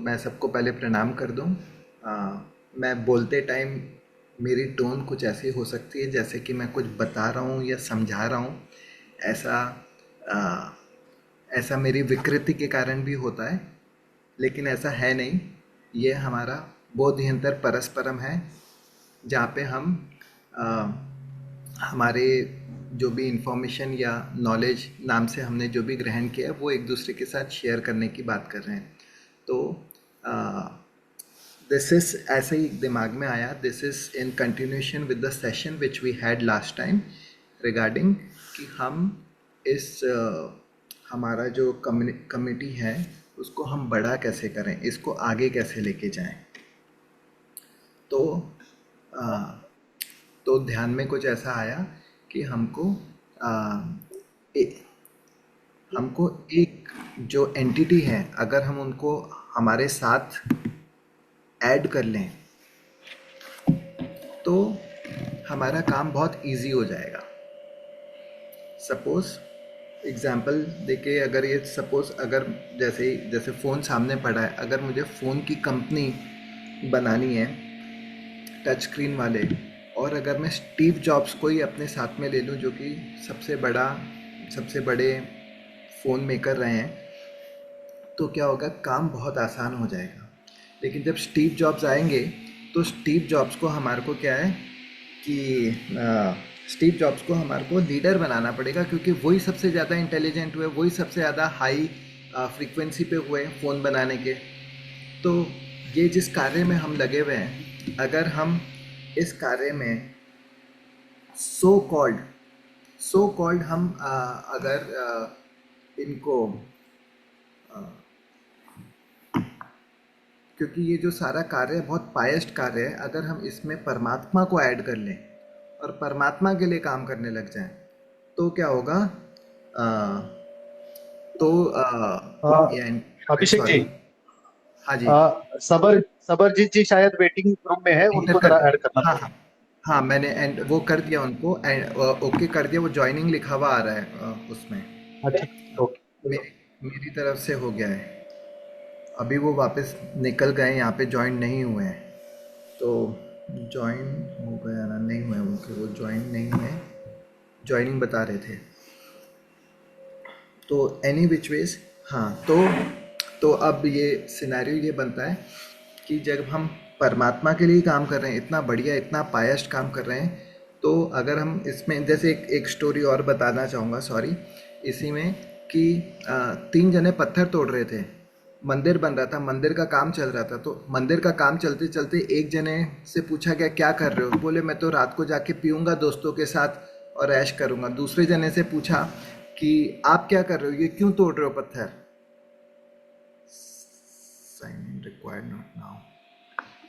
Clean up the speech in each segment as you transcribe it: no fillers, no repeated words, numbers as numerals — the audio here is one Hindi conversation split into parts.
मैं सबको पहले प्रणाम कर दूं। मैं बोलते टाइम मेरी टोन कुछ ऐसी हो सकती है जैसे कि मैं कुछ बता रहा हूँ या समझा रहा हूँ। ऐसा आ, ऐसा मेरी विकृति के कारण भी होता है, लेकिन ऐसा है नहीं। ये हमारा बोधियंतर परस्परम है, जहाँ पे हम आ, हमारे जो भी इंफॉर्मेशन या नॉलेज नाम से हमने जो भी ग्रहण किया है वो एक दूसरे के साथ शेयर करने की बात कर रहे हैं। तो दिस इज ऐसे ही दिमाग में आया। This is in continuation with the session which we had last time regarding कि हम इस हमारा जो कमिटी है उसको हम बड़ा कैसे करें, इसको आगे कैसे लेके जाएं। तो आ, तो ध्यान में कुछ ऐसा आया कि आ, ए, हमको एक जो एंटिटी है अगर हम उनको हमारे साथ ऐड कर लें तो हमारा काम बहुत इजी हो जाएगा। सपोज़ एग्ज़ाम्पल देके, अगर ये सपोज़ अगर जैसे फ़ोन सामने पड़ा है, अगर मुझे फ़ोन की कंपनी बनानी है टच स्क्रीन वाले, और अगर मैं स्टीव जॉब्स को ही अपने साथ में ले लूँ जो कि सबसे बड़े फ़ोन मेकर रहे हैं, तो क्या होगा, काम बहुत आसान हो जाएगा। लेकिन जब स्टीव जॉब्स आएंगे तो स्टीव जॉब्स को हमारे को क्या है कि स्टीव जॉब्स को हमारे को लीडर बनाना पड़ेगा, क्योंकि वही सबसे ज़्यादा इंटेलिजेंट हुए, वही सबसे ज़्यादा हाई फ्रीक्वेंसी पे हुए फ़ोन बनाने के। तो ये जिस कार्य में हम लगे हुए हैं, अगर हम इस कार्य में सो कॉल्ड हम अगर इनको, क्योंकि ये जो सारा कार्य है बहुत पायस्ट कार्य है, अगर हम इसमें परमात्मा को ऐड कर लें और परमात्मा के लिए काम करने लग जाएं तो क्या होगा। आ, अ, ये अभिषेक जी। सॉरी। हाँ जी। सबर सबरजीत जी शायद वेटिंग रूम में है, इंटर उनको कर, जरा ऐड करना हाँ पड़ेगा। हाँ। हाँ, मैंने एंड वो कर दिया उनको, ओके कर दिया, वो ज्वाइनिंग लिखा हुआ आ रहा है उसमें। अच्छा। ओके। मेरी मेरी तरफ से हो गया है। अभी वो वापस निकल गए, यहाँ पे ज्वाइन नहीं हुए हैं। तो ज्वाइन हो गया ना, नहीं हुए उनके, वो ज्वाइन नहीं हुए, ज्वाइनिंग बता रहे थे। तो एनी विच वेज, हाँ। तो अब ये सिनेरियो ये बनता है कि जब हम परमात्मा के लिए काम कर रहे हैं, इतना बढ़िया इतना पायस्ट काम कर रहे हैं, तो अगर हम इसमें जैसे एक स्टोरी और बताना चाहूँगा, सॉरी, इसी में कि तीन जने पत्थर तोड़ रहे थे। मंदिर बन रहा था, मंदिर का काम चल रहा था। तो मंदिर का काम चलते चलते एक जने से पूछा गया, क्या कर रहे हो? बोले, मैं तो रात को जाके पीऊँगा दोस्तों के साथ और ऐश करूँगा। दूसरे जने से पूछा कि आप क्या कर रहे हो, ये क्यों तोड़ रहे हो पत्थर? Sign required not now.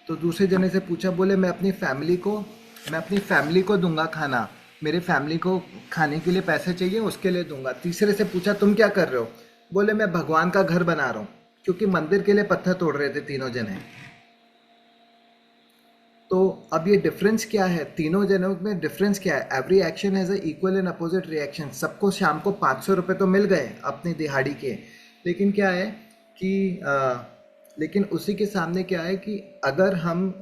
तो दूसरे जने से पूछा, बोले, मैं अपनी फैमिली को दूंगा खाना, मेरे फैमिली को खाने के लिए पैसे चाहिए, उसके लिए दूंगा। तीसरे से पूछा, तुम क्या कर रहे हो? बोले, मैं भगवान का घर बना रहा हूँ। क्योंकि मंदिर के लिए पत्थर तोड़ रहे थे तीनों जने। तो अब ये डिफरेंस क्या है, तीनों जनों में डिफरेंस क्या है? Every action has a equal and opposite reaction. सबको शाम को 500 रुपये तो मिल गए अपनी दिहाड़ी के, लेकिन क्या है कि लेकिन उसी के सामने क्या है कि अगर हम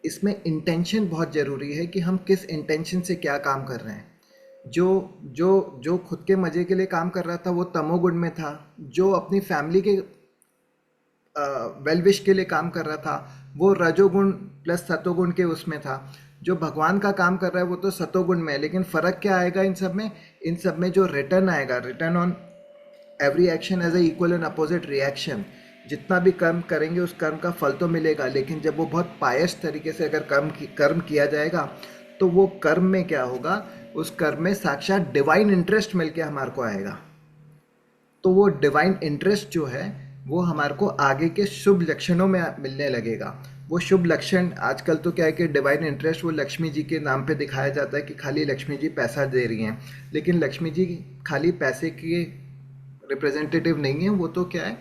इसमें इंटेंशन बहुत ज़रूरी है कि हम किस इंटेंशन से क्या काम कर रहे हैं। जो जो जो खुद के मज़े के लिए काम कर रहा था वो तमोगुण में था। जो अपनी फैमिली के वेल विश के लिए काम कर रहा था वो रजोगुण प्लस सतोगुण के उसमें था। जो भगवान का काम कर रहा है वो तो सतोगुण में है। लेकिन फ़र्क क्या आएगा इन सब में? इन सब में जो रिटर्न आएगा, return on every action as a equal and opposite reaction. जितना भी कर्म करेंगे उस कर्म का फल तो मिलेगा, लेकिन जब वो बहुत पायस तरीके से अगर कर्म किया जाएगा तो वो कर्म में क्या होगा, उस कर्म में साक्षात डिवाइन इंटरेस्ट मिलके हमारे को आएगा। तो वो डिवाइन इंटरेस्ट जो है वो हमारे को आगे के शुभ लक्षणों में मिलने लगेगा। वो शुभ लक्षण आजकल तो क्या है कि डिवाइन इंटरेस्ट वो लक्ष्मी जी के नाम पे दिखाया जाता है कि खाली लक्ष्मी जी पैसा दे रही हैं। लेकिन लक्ष्मी जी खाली पैसे की रिप्रेजेंटेटिव नहीं है, वो तो क्या है,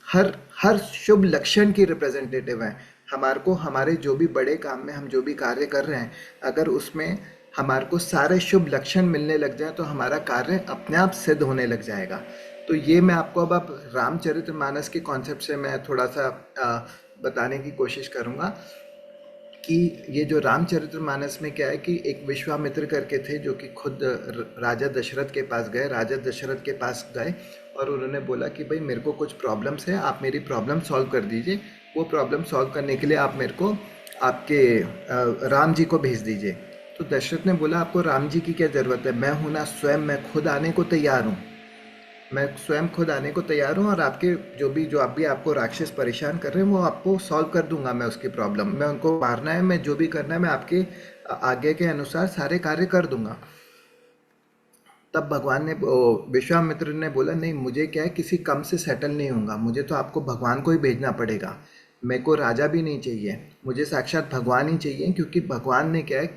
हर हर शुभ लक्षण की रिप्रेजेंटेटिव है। हमारे को हमारे जो भी बड़े काम में हम जो भी कार्य कर रहे हैं, अगर उसमें हमारे को सारे शुभ लक्षण मिलने लग जाए तो हमारा कार्य अपने आप सिद्ध होने लग जाएगा। तो ये मैं आपको अब रामचरितमानस के कॉन्सेप्ट से मैं थोड़ा सा बताने की कोशिश करूँगा कि ये जो रामचरितमानस में क्या है कि एक विश्वामित्र करके थे जो कि खुद राजा दशरथ के पास गए। राजा दशरथ के पास गए और उन्होंने बोला कि भाई मेरे को कुछ प्रॉब्लम्स है, आप मेरी प्रॉब्लम सॉल्व कर दीजिए। वो प्रॉब्लम सॉल्व करने के लिए आप मेरे को आपके राम जी को भेज दीजिए। तो दशरथ ने बोला आपको राम जी की क्या ज़रूरत है, मैं हूं ना स्वयं, मैं खुद आने को तैयार हूँ। मैं स्वयं खुद आने को तैयार हूँ और आपके जो आप भी आपको राक्षस परेशान कर रहे हैं वो आपको सॉल्व कर दूंगा। मैं उसकी प्रॉब्लम, मैं उनको मारना है, मैं जो भी करना है मैं आपके आगे के अनुसार सारे कार्य कर दूंगा। तब भगवान ने विश्वामित्र ने बोला नहीं, मुझे क्या है किसी कम से सेटल नहीं होऊंगा, मुझे तो आपको भगवान को ही भेजना पड़ेगा। मेरे को राजा भी नहीं चाहिए, मुझे साक्षात भगवान ही चाहिए। क्योंकि भगवान ने क्या है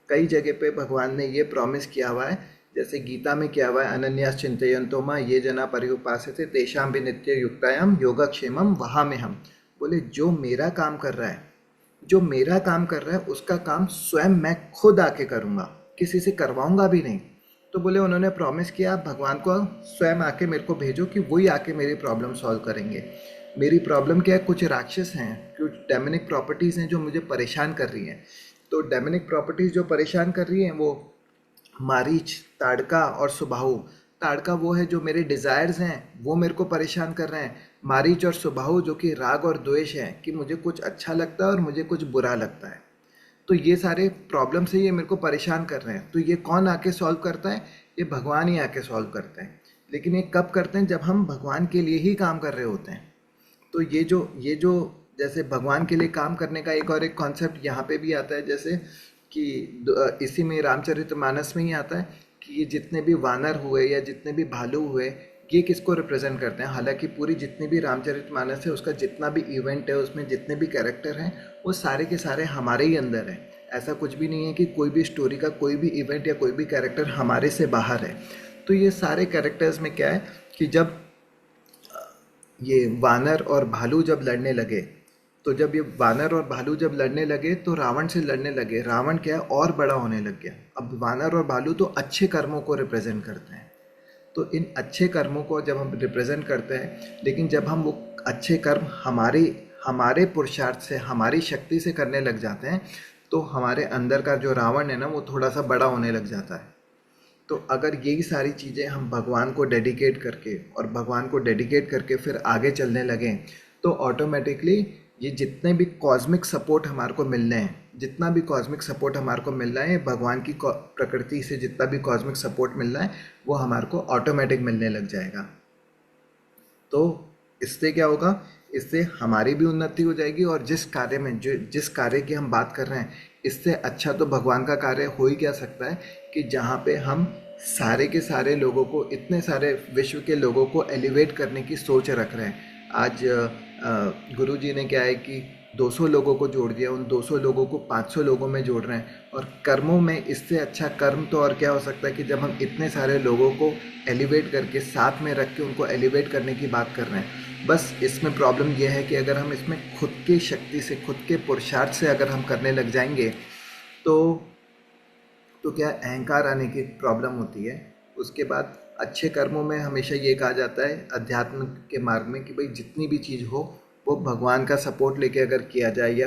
कई जगह पे भगवान ने ये प्रॉमिस किया हुआ है। जैसे गीता में किया हुआ है अनन्यास चिंतयन्तो मां ये जना पर्युपासते तेषां भी नित्य युक्तायाम योगक्षेमम वहाम्यहम्। बोले जो मेरा काम कर रहा है उसका काम स्वयं मैं खुद आके करूँगा, किसी से करवाऊँगा भी नहीं। तो बोले उन्होंने प्रॉमिस किया आप भगवान को स्वयं आके मेरे को भेजो कि वही आके मेरी प्रॉब्लम सॉल्व करेंगे। मेरी प्रॉब्लम क्या है, कुछ राक्षस हैं, कुछ डेमोनिक प्रॉपर्टीज़ हैं जो मुझे परेशान कर रही हैं। तो डेमोनिक प्रॉपर्टीज़ जो परेशान कर रही हैं वो मारीच, ताड़का और सुबाहु। ताड़का वो है जो मेरे डिज़ायर्स हैं वो मेरे को परेशान कर रहे हैं। मारीच और सुबाहु जो कि राग और द्वेष है कि मुझे कुछ अच्छा लगता है और मुझे कुछ बुरा लगता है। तो ये सारे प्रॉब्लम से ये मेरे को परेशान कर रहे हैं। तो ये कौन आके सॉल्व करता है, ये भगवान ही आके सॉल्व करते हैं। लेकिन ये कब करते हैं, जब हम भगवान के लिए ही काम कर रहे होते हैं। तो ये जो जैसे भगवान के लिए काम करने का एक और एक कॉन्सेप्ट यहाँ पे भी आता है। जैसे कि इसी में रामचरितमानस में ही आता है कि ये जितने भी वानर हुए या जितने भी भालू हुए ये किसको रिप्रेजेंट करते हैं। हालांकि पूरी जितनी भी रामचरितमानस है उसका जितना भी इवेंट है उसमें जितने भी कैरेक्टर हैं वो सारे के सारे हमारे ही अंदर हैं। ऐसा कुछ भी नहीं है कि कोई भी स्टोरी का कोई भी इवेंट या कोई भी कैरेक्टर हमारे से बाहर है। तो ये सारे कैरेक्टर्स में क्या है कि जब ये वानर और भालू जब लड़ने लगे, तो जब ये वानर और भालू जब लड़ने लगे तो रावण से लड़ने लगे। रावण क्या है और बड़ा होने लग गया। अब वानर और भालू तो अच्छे कर्मों को रिप्रेजेंट करते हैं। तो इन अच्छे कर्मों को जब हम रिप्रेजेंट करते हैं, लेकिन जब हम वो अच्छे कर्म हमारे हमारे पुरुषार्थ से हमारी शक्ति से करने लग जाते हैं तो हमारे अंदर का जो रावण है ना वो थोड़ा सा बड़ा होने लग जाता है। तो अगर यही सारी चीज़ें हम भगवान को डेडिकेट करके और भगवान को डेडिकेट करके फिर आगे चलने लगें तो ऑटोमेटिकली ये जितने भी कॉस्मिक सपोर्ट हमारे को मिल रहे हैं, जितना भी कॉस्मिक सपोर्ट हमारे को मिल रहा है, भगवान की प्रकृति से जितना भी कॉस्मिक सपोर्ट मिल रहा है वो हमारे को ऑटोमेटिक मिलने लग जाएगा। तो इससे क्या होगा, इससे हमारी भी उन्नति हो जाएगी और जिस कार्य की हम बात कर रहे हैं इससे अच्छा तो भगवान का कार्य हो ही क्या सकता है कि जहाँ पे हम सारे के सारे लोगों को, इतने सारे विश्व के लोगों को एलिवेट करने की सोच रख रहे हैं। आज गुरु जी ने क्या है कि 200 लोगों को जोड़ दिया, उन 200 लोगों को 500 लोगों में जोड़ रहे हैं। और कर्मों में इससे अच्छा कर्म तो और क्या हो सकता है कि जब हम इतने सारे लोगों को एलिवेट करके साथ में रख के उनको एलिवेट करने की बात कर रहे हैं। बस इसमें प्रॉब्लम यह है कि अगर हम इसमें खुद की शक्ति से, खुद के पुरुषार्थ से अगर हम करने लग जाएंगे तो क्या अहंकार आने की प्रॉब्लम होती है। उसके बाद अच्छे कर्मों में हमेशा ये कहा जाता है अध्यात्म के मार्ग में कि भाई जितनी भी चीज़ हो वो भगवान का सपोर्ट लेके अगर किया जाए या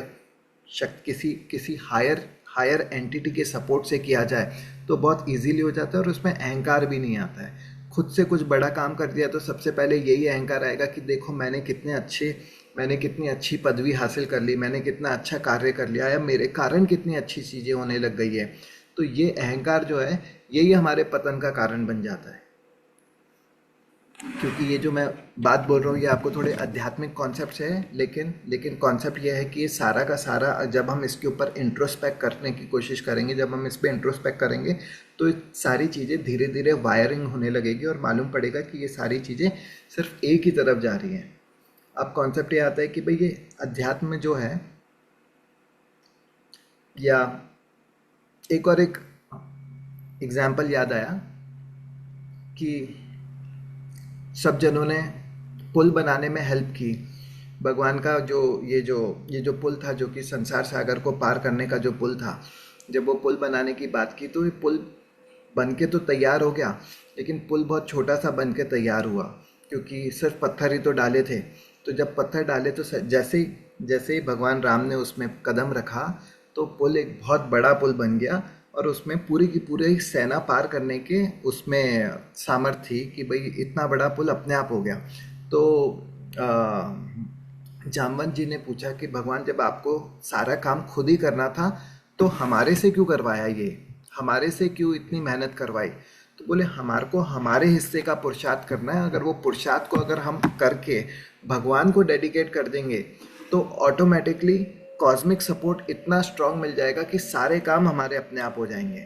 किसी किसी हायर एंटिटी के सपोर्ट से किया जाए तो बहुत इजीली हो जाता है और उसमें अहंकार भी नहीं आता है। खुद से कुछ बड़ा काम कर दिया तो सबसे पहले यही अहंकार आएगा कि देखो मैंने कितनी अच्छी पदवी हासिल कर ली, मैंने कितना अच्छा कार्य कर लिया या मेरे कारण कितनी अच्छी चीज़ें होने लग गई है। तो ये अहंकार जो है यही हमारे पतन का कारण बन जाता है। क्योंकि ये जो मैं बात बोल रहा हूँ ये आपको थोड़े आध्यात्मिक कॉन्सेप्ट्स है, लेकिन कॉन्सेप्ट ये है कि ये सारा का सारा जब हम इसके ऊपर इंट्रोस्पेक्ट करने की कोशिश करेंगे, जब हम इस पर इंट्रोस्पेक्ट करेंगे तो ये सारी चीज़ें धीरे धीरे वायरिंग होने लगेगी और मालूम पड़ेगा कि ये सारी चीज़ें सिर्फ एक ही तरफ जा रही हैं। अब कॉन्सेप्ट ये आता है कि भाई ये अध्यात्म जो है, या एक एग्जाम्पल याद आया कि सब जनों ने पुल बनाने में हेल्प की। भगवान का ये जो पुल था, जो कि संसार सागर को पार करने का जो पुल था, जब वो पुल बनाने की बात की तो ये पुल बन के तो तैयार हो गया, लेकिन पुल बहुत छोटा सा बन के तैयार हुआ, क्योंकि सिर्फ पत्थर ही तो डाले थे। तो जब पत्थर डाले तो जैसे ही भगवान राम ने उसमें कदम रखा, तो पुल एक बहुत बड़ा पुल बन गया, और उसमें पूरी की पूरी सेना पार करने के उसमें सामर्थ्य थी कि भाई इतना बड़ा पुल अपने आप हो गया। तो जामवंत जी ने पूछा कि भगवान, जब आपको सारा काम खुद ही करना था तो हमारे से क्यों करवाया, ये हमारे से क्यों इतनी मेहनत करवाई? तो बोले, हमारे को हमारे हिस्से का पुरुषार्थ करना है। अगर वो पुरुषार्थ को अगर हम करके भगवान को डेडिकेट कर देंगे, तो ऑटोमेटिकली कॉस्मिक सपोर्ट इतना स्ट्रांग मिल जाएगा कि सारे काम हमारे अपने आप हो जाएंगे।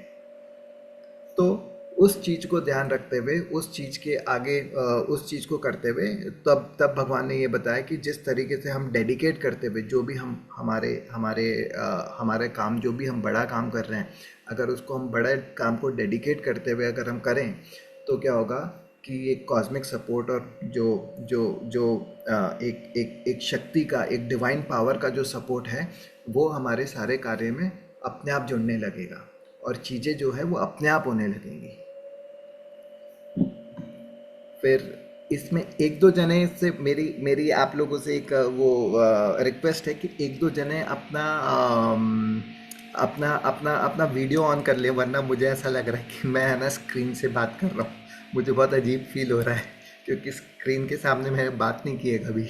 तो उस चीज को ध्यान रखते हुए, उस चीज के आगे उस चीज को करते हुए, तब तब भगवान ने ये बताया कि जिस तरीके से हम डेडिकेट करते हुए जो भी हम हमारे हमारे हमारे काम, जो भी हम बड़ा काम कर रहे हैं, अगर उसको हम बड़े काम को डेडिकेट करते हुए अगर हम करें, तो क्या होगा कि एक कॉस्मिक सपोर्ट और जो जो जो एक एक एक शक्ति का, एक डिवाइन पावर का जो सपोर्ट है, वो हमारे सारे कार्य में अपने आप जुड़ने लगेगा, और चीज़ें जो है वो अपने आप होने लगेंगी। फिर इसमें एक दो जने से मेरी मेरी आप लोगों से एक वो रिक्वेस्ट है कि एक दो जने अपना अपना अपना अपना वीडियो ऑन कर ले, वरना मुझे ऐसा लग रहा है कि मैं है ना स्क्रीन से बात कर रहा हूँ। मुझे बहुत अजीब फील हो रहा है, क्योंकि स्क्रीन के सामने मैंने बात नहीं की है कभी।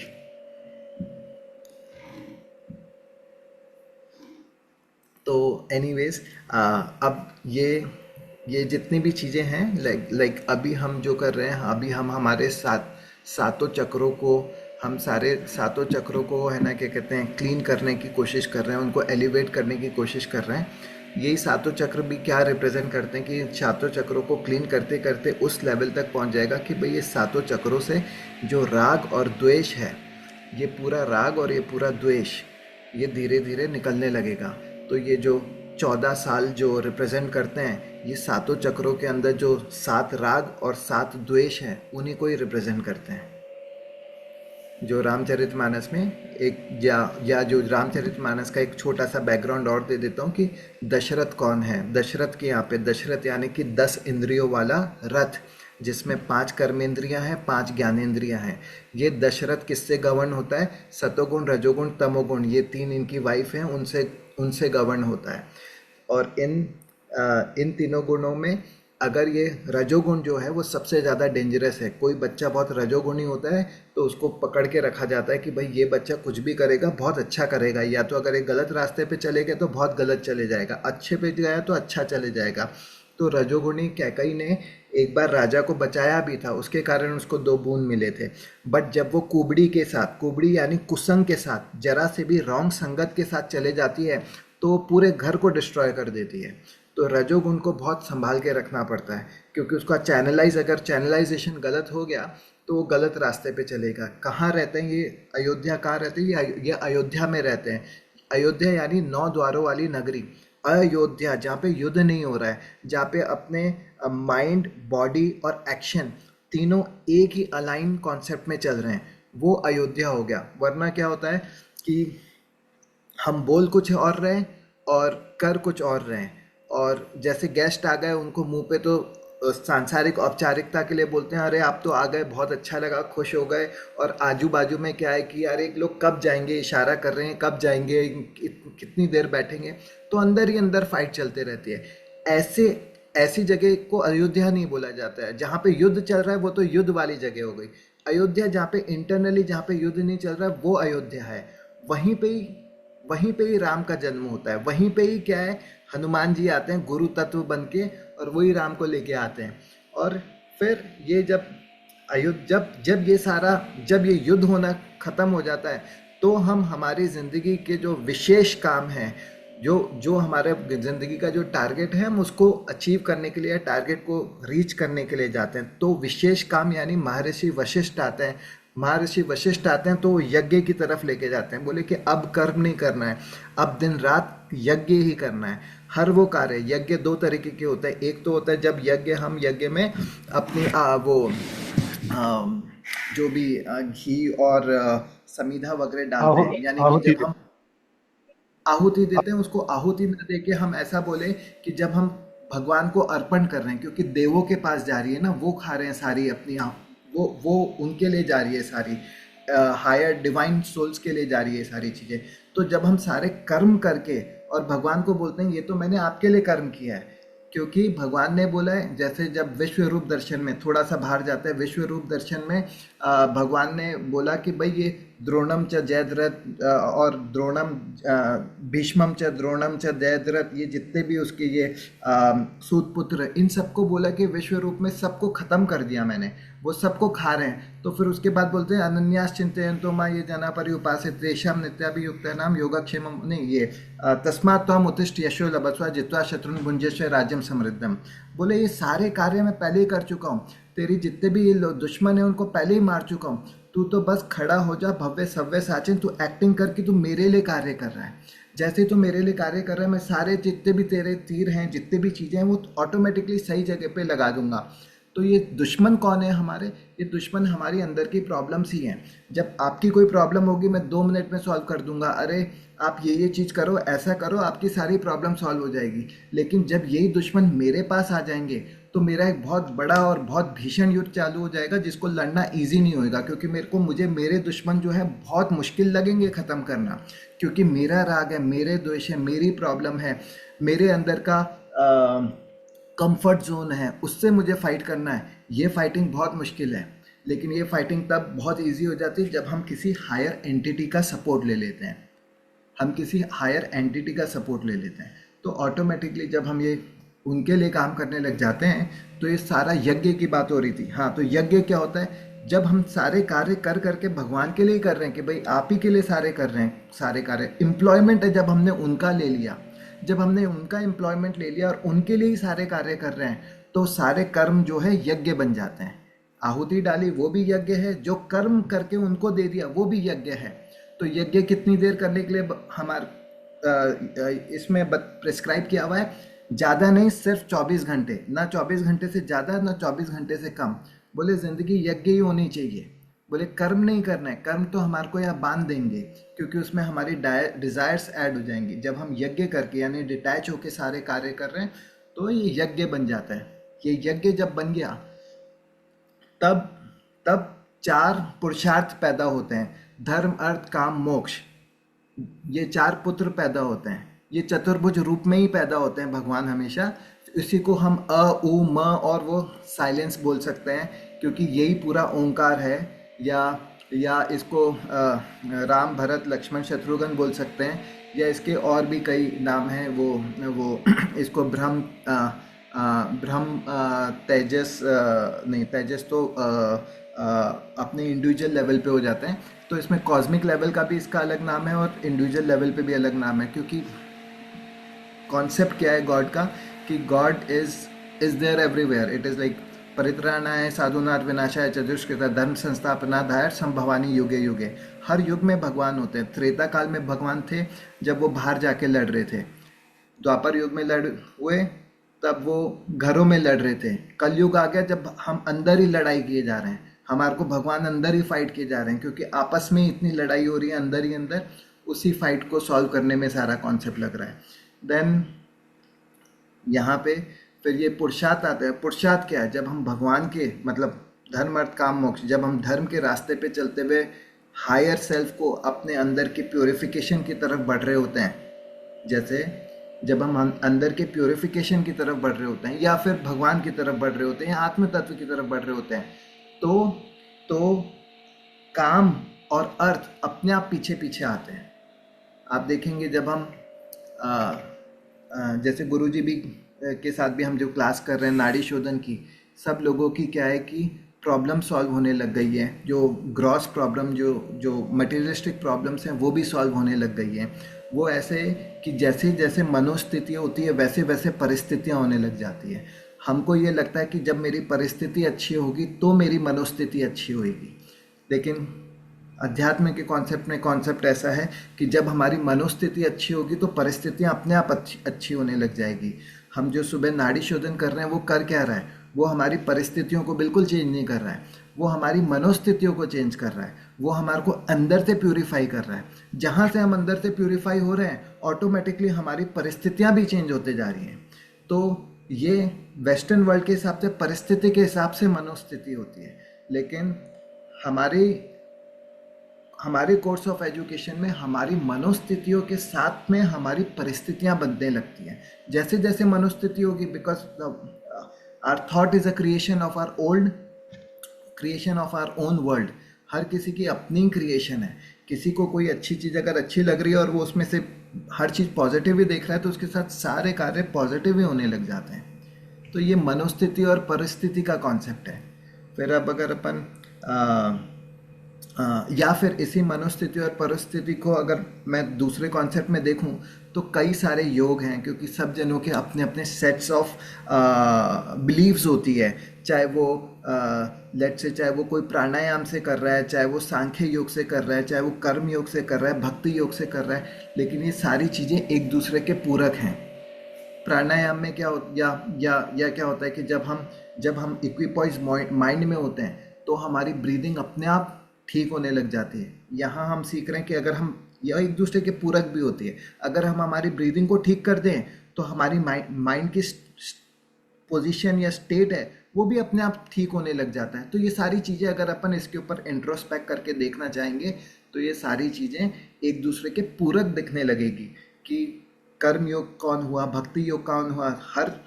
तो एनीवेज, अब ये जितनी भी चीज़ें हैं, लाइक अभी हम जो कर रहे हैं, अभी हम हमारे सातों चक्रों को, हम सारे सातों चक्रों को है ना, क्या कहते हैं, क्लीन करने की कोशिश कर रहे हैं, उनको एलिवेट करने की कोशिश कर रहे हैं। यही सातों चक्र भी क्या रिप्रेजेंट करते हैं कि सातों चक्रों को क्लीन करते करते उस लेवल तक पहुंच जाएगा कि भाई ये सातों चक्रों से जो राग और द्वेष है, ये पूरा राग और ये पूरा द्वेष, ये धीरे धीरे निकलने लगेगा। तो ये जो 14 साल जो रिप्रेजेंट करते हैं, ये सातों चक्रों के अंदर जो 7 राग और 7 द्वेष हैं, उन्हीं को ही रिप्रेजेंट करते हैं। जो रामचरितमानस में एक, या जो रामचरितमानस का एक छोटा सा बैकग्राउंड और दे देता हूँ कि दशरथ कौन है। दशरथ के यहाँ पे, दशरथ यानी कि 10 इंद्रियों वाला रथ, जिसमें 5 कर्मेंद्रियां हैं, 5 ज्ञानेंद्रियां हैं। ये दशरथ किससे गवर्न होता है? सतोगुण, रजोगुण, तमोगुण, ये 3 इनकी वाइफ हैं, उनसे उनसे गवर्न होता है। और इन तीनों गुणों में अगर ये रजोगुण जो है वो सबसे ज़्यादा डेंजरस है। कोई बच्चा बहुत रजोगुणी होता है तो उसको पकड़ के रखा जाता है कि भाई ये बच्चा कुछ भी करेगा बहुत अच्छा करेगा, या तो अगर एक गलत रास्ते पे चले गए तो बहुत गलत चले जाएगा, अच्छे पे गया तो अच्छा चले जाएगा। तो रजोगुणी कैकई ने एक बार राजा को बचाया भी था, उसके कारण उसको 2 बूंद मिले थे। बट जब वो कुबड़ी के साथ, कुबड़ी यानी कुसंग के साथ, जरा से भी रॉन्ग संगत के साथ चले जाती है, तो पूरे घर को डिस्ट्रॉय कर देती है। तो रजोगुण को बहुत संभाल के रखना पड़ता है, क्योंकि उसका अगर चैनलाइजेशन गलत हो गया तो वो गलत रास्ते पे चलेगा। कहाँ रहते हैं ये? अयोध्या कहाँ रहते हैं ये अयोध्या में रहते हैं। अयोध्या यानी 9 द्वारों वाली नगरी। अयोध्या, जहाँ पे युद्ध नहीं हो रहा है, जहाँ पे अपने माइंड, बॉडी और एक्शन तीनों एक ही अलाइन कॉन्सेप्ट में चल रहे हैं, वो अयोध्या हो गया। वरना क्या होता है कि हम बोल कुछ और रहे हैं और कर कुछ और रहे हैं, और जैसे गेस्ट आ गए उनको मुंह पे तो सांसारिक औपचारिकता के लिए बोलते हैं, अरे आप तो आ गए, बहुत अच्छा लगा, खुश हो गए, और आजू बाजू में क्या है कि अरे लोग कब जाएंगे, इशारा कर रहे हैं कब जाएंगे, कितनी देर बैठेंगे, तो अंदर ही अंदर फाइट चलते रहती है। ऐसे ऐसी जगह को अयोध्या नहीं बोला जाता है। जहाँ पे युद्ध चल रहा है वो तो युद्ध वाली जगह हो गई। अयोध्या जहाँ पे इंटरनली, जहाँ पे युद्ध नहीं चल रहा है, वो अयोध्या है। वहीं पे ही वहीं पे ही राम का जन्म होता है। वहीं पे ही क्या है, हनुमान जी आते हैं गुरु तत्व बन के, और वही राम को लेके आते हैं। और फिर ये जब अयुद्ध जब जब ये सारा जब ये युद्ध होना खत्म हो जाता है, तो हम हमारी जिंदगी के जो विशेष काम हैं, जो जो हमारे जिंदगी का जो टारगेट है, हम उसको अचीव करने के लिए, टारगेट को रीच करने के लिए जाते हैं। तो विशेष काम यानी महर्षि वशिष्ठ आते हैं। महर्षि वशिष्ठ आते हैं तो वो यज्ञ की तरफ लेके जाते हैं। बोले कि अब कर्म नहीं करना है, अब दिन रात यज्ञ ही करना है। हर वो कार्य, यज्ञ 2 तरीके के होते हैं। एक तो होता है जब हम यज्ञ में अपनी जो भी घी और समीधा वगैरह डालते हैं, यानी कि आहुति जब हम आहुति देते हैं, उसको आहुति न दे के हम ऐसा बोले कि जब हम भगवान को अर्पण कर रहे हैं, क्योंकि देवों के पास जा रही है ना, वो खा रहे हैं सारी अपनी वो उनके लिए जा रही है सारी, हायर डिवाइन सोल्स के लिए जा रही है सारी चीज़ें। तो जब हम सारे कर्म करके और भगवान को बोलते हैं ये तो मैंने आपके लिए कर्म किया है, क्योंकि भगवान ने बोला है, जैसे जब विश्व रूप दर्शन में थोड़ा सा बाहर जाता है, विश्व रूप दर्शन में भगवान ने बोला कि भाई ये द्रोणम च जयद्रथ और द्रोणम भीष्मम च द्रोणम च जयद्रथ, ये जितने भी उसके ये सूत पुत्र, इन सबको बोला कि विश्व रूप में सबको खत्म कर दिया मैंने, वो सबको खा रहे हैं। तो फिर उसके बाद बोलते हैं अनन्यास चिंतयन्तो मां ये जना पर्युपासित तेषां नित्याभियुक्तानां योगक्षेमं, नहीं ये तस्मात् त्वम् उत्तिष्ठ यशो लभस्व जित्वा शत्रुन् भुञ्जीष्व राज्यं समृद्धम्। बोले ये सारे कार्य मैं पहले ही कर चुका हूँ, तेरी जितने भी ये दुश्मन है उनको पहले ही मार चुका हूँ, तू तो बस खड़ा हो जा भव्य सव्य साचिन, तू एक्टिंग करके तू मेरे लिए कार्य कर रहा है। जैसे तू मेरे लिए कार्य कर रहा है, मैं सारे जितने भी तेरे तीर हैं, जितने भी चीज़ें हैं, वो ऑटोमेटिकली सही जगह पे लगा दूंगा। तो ये दुश्मन कौन है हमारे? ये दुश्मन हमारी अंदर की प्रॉब्लम्स ही हैं। जब आपकी कोई प्रॉब्लम होगी मैं 2 मिनट में सॉल्व कर दूंगा, अरे आप ये चीज़ करो, ऐसा करो, आपकी सारी प्रॉब्लम सॉल्व हो जाएगी। लेकिन जब यही दुश्मन मेरे पास आ जाएंगे तो मेरा एक बहुत बड़ा और बहुत भीषण युद्ध चालू हो जाएगा, जिसको लड़ना ईजी नहीं होएगा, क्योंकि मुझे मेरे दुश्मन जो है बहुत मुश्किल लगेंगे ख़त्म करना, क्योंकि मेरा राग है, मेरे द्वेष है, मेरी प्रॉब्लम है, मेरे अंदर का कंफर्ट जोन है, उससे मुझे फाइट करना है। ये फाइटिंग बहुत मुश्किल है, लेकिन ये फाइटिंग तब बहुत इजी हो जाती है जब हम किसी हायर एंटिटी का सपोर्ट ले लेते हैं। हम किसी हायर एंटिटी का सपोर्ट ले लेते हैं तो ऑटोमेटिकली जब हम ये उनके लिए काम करने लग जाते हैं, तो ये सारा यज्ञ की बात हो रही थी। हाँ, तो यज्ञ क्या होता है? जब हम सारे कार्य कर करके भगवान के लिए कर रहे हैं कि भाई आप ही के लिए सारे कर रहे हैं, सारे कार्य एम्प्लॉयमेंट है, जब हमने उनका ले लिया, जब हमने उनका एम्प्लॉयमेंट ले लिया और उनके लिए ही सारे कार्य कर रहे हैं, तो सारे कर्म जो है यज्ञ बन जाते हैं। आहुति डाली वो भी यज्ञ है, जो कर्म करके उनको दे दिया वो भी यज्ञ है। तो यज्ञ कितनी देर करने के लिए इसमें प्रिस्क्राइब किया हुआ है? ज़्यादा नहीं, सिर्फ 24 घंटे, ना 24 घंटे से ज़्यादा ना 24 घंटे से कम। बोले ज़िंदगी यज्ञ ही होनी चाहिए। बोले कर्म नहीं करना है, कर्म तो हमारे को यहाँ बांध देंगे, क्योंकि उसमें हमारी डिज़ायर्स ऐड हो जाएंगी। जब हम यज्ञ करके यानी डिटैच होके सारे कार्य कर रहे हैं तो ये यज्ञ बन जाता है। ये यज्ञ जब बन गया तब तब 4 पुरुषार्थ पैदा होते हैं, धर्म अर्थ काम मोक्ष। ये 4 पुत्र पैदा होते हैं, ये चतुर्भुज रूप में ही पैदा होते हैं भगवान हमेशा। इसी को हम अ उ म और वो साइलेंस बोल सकते हैं, क्योंकि यही पूरा ओंकार है। या इसको राम भरत लक्ष्मण शत्रुघ्न बोल सकते हैं, या इसके और भी कई नाम हैं। वो इसको ब्रह्म तेजस, नहीं तेजस तो अपने इंडिविजुअल लेवल पे हो जाते हैं। तो इसमें कॉस्मिक लेवल का भी इसका अलग नाम है और इंडिविजुअल लेवल पे भी अलग नाम है, क्योंकि कॉन्सेप्ट क्या है गॉड का, कि God is there everywhere. It is like परित्राणाय साधुनाथ विनाशाय चतुष्कृत धर्म संस्थापनाधाय संभवानी युगे युगे। हर युग में भगवान होते हैं। त्रेता काल में भगवान थे जब वो बाहर जाके लड़ रहे थे, द्वापर युग में लड़ हुए तब वो घरों में लड़ रहे थे, कलयुग आ गया जब हम अंदर ही लड़ाई किए जा रहे हैं, हमारे को भगवान अंदर ही फाइट किए जा रहे हैं, क्योंकि आपस में इतनी लड़ाई हो रही है अंदर ही अंदर। उसी फाइट को सॉल्व करने में सारा कॉन्सेप्ट लग रहा है। देन यहाँ पे फिर ये पुरुषार्थ आता है। पुरुषार्थ क्या है? जब हम भगवान के मतलब धर्म अर्थ काम मोक्ष, जब हम धर्म के रास्ते पे चलते हुए हायर सेल्फ को अपने अंदर की प्योरिफिकेशन की तरफ बढ़ रहे होते हैं, जैसे जब हम अंदर के प्योरिफिकेशन की तरफ बढ़ रहे होते हैं, या फिर भगवान की तरफ बढ़ रहे होते हैं, या आत्म तत्व की तरफ बढ़ रहे होते हैं, तो काम और अर्थ अपने आप पीछे पीछे आते हैं। आप देखेंगे जब हम जैसे गुरुजी भी के साथ भी हम जो क्लास कर रहे हैं नाड़ी शोधन की, सब लोगों की क्या है कि प्रॉब्लम सॉल्व होने लग गई है। जो ग्रॉस प्रॉब्लम, जो मटेरियलिस्टिक प्रॉब्लम्स हैं वो भी सॉल्व होने लग गई हैं। वो ऐसे कि जैसे जैसे मनोस्थितियाँ होती है वैसे वैसे परिस्थितियाँ होने लग जाती है। हमको ये लगता है कि जब मेरी परिस्थिति अच्छी होगी तो मेरी मनोस्थिति अच्छी होगी, लेकिन अध्यात्म के कॉन्सेप्ट में कॉन्सेप्ट ऐसा है कि जब हमारी मनोस्थिति अच्छी होगी तो परिस्थितियाँ अपने आप अच्छी होने लग जाएगी। हम जो सुबह नाड़ी शोधन कर रहे हैं वो कर क्या रहा है? वो हमारी परिस्थितियों को बिल्कुल चेंज नहीं कर रहा है, वो हमारी मनोस्थितियों को चेंज कर रहा है, वो हमारे को अंदर से प्यूरिफाई कर रहा है। जहाँ से हम अंदर से प्यूरिफाई हो रहे हैं ऑटोमेटिकली हमारी परिस्थितियाँ भी चेंज होते जा रही हैं। तो ये वेस्टर्न वर्ल्ड के हिसाब से परिस्थिति के हिसाब से मनोस्थिति होती है, लेकिन हमारी हमारे कोर्स ऑफ एजुकेशन में हमारी मनोस्थितियों के साथ में हमारी परिस्थितियां बनने लगती हैं। जैसे जैसे मनोस्थिति होगी, because our thought is a creation of our own world. हर किसी की अपनी क्रिएशन है। किसी को कोई अच्छी चीज़ अगर अच्छी लग रही है और वो उसमें से हर चीज़ पॉजिटिव ही देख रहा है, तो उसके साथ सारे कार्य पॉजिटिव ही होने लग जाते हैं। तो ये मनोस्थिति और परिस्थिति का कॉन्सेप्ट है। फिर अब अगर अपन या फिर इसी मनोस्थिति और परिस्थिति को अगर मैं दूसरे कॉन्सेप्ट में देखूं, तो कई सारे योग हैं, क्योंकि सब जनों के अपने अपने सेट्स ऑफ बिलीव्स होती है। चाहे वो लेट से चाहे वो कोई प्राणायाम से कर रहा है, चाहे वो सांख्य योग से कर रहा है, चाहे वो कर्म योग से कर रहा है, भक्ति योग से कर रहा है, लेकिन ये सारी चीज़ें एक दूसरे के पूरक हैं। प्राणायाम में क्या हो या क्या होता है कि जब हम इक्विपॉइज माइंड में होते हैं, तो हमारी ब्रीदिंग अपने आप ठीक होने लग जाती है। यहाँ हम सीख रहे हैं कि अगर हम, यह एक दूसरे के पूरक भी होती है, अगर हम हमारी ब्रीदिंग को ठीक कर दें, तो हमारी माइंड की पोजीशन या स्टेट है वो भी अपने आप ठीक होने लग जाता है। तो ये सारी चीज़ें अगर अपन इसके ऊपर इंट्रोस्पेक्ट करके देखना चाहेंगे, तो ये सारी चीज़ें एक दूसरे के पूरक दिखने लगेगी कि कर्म योग कौन हुआ, भक्ति योग कौन हुआ,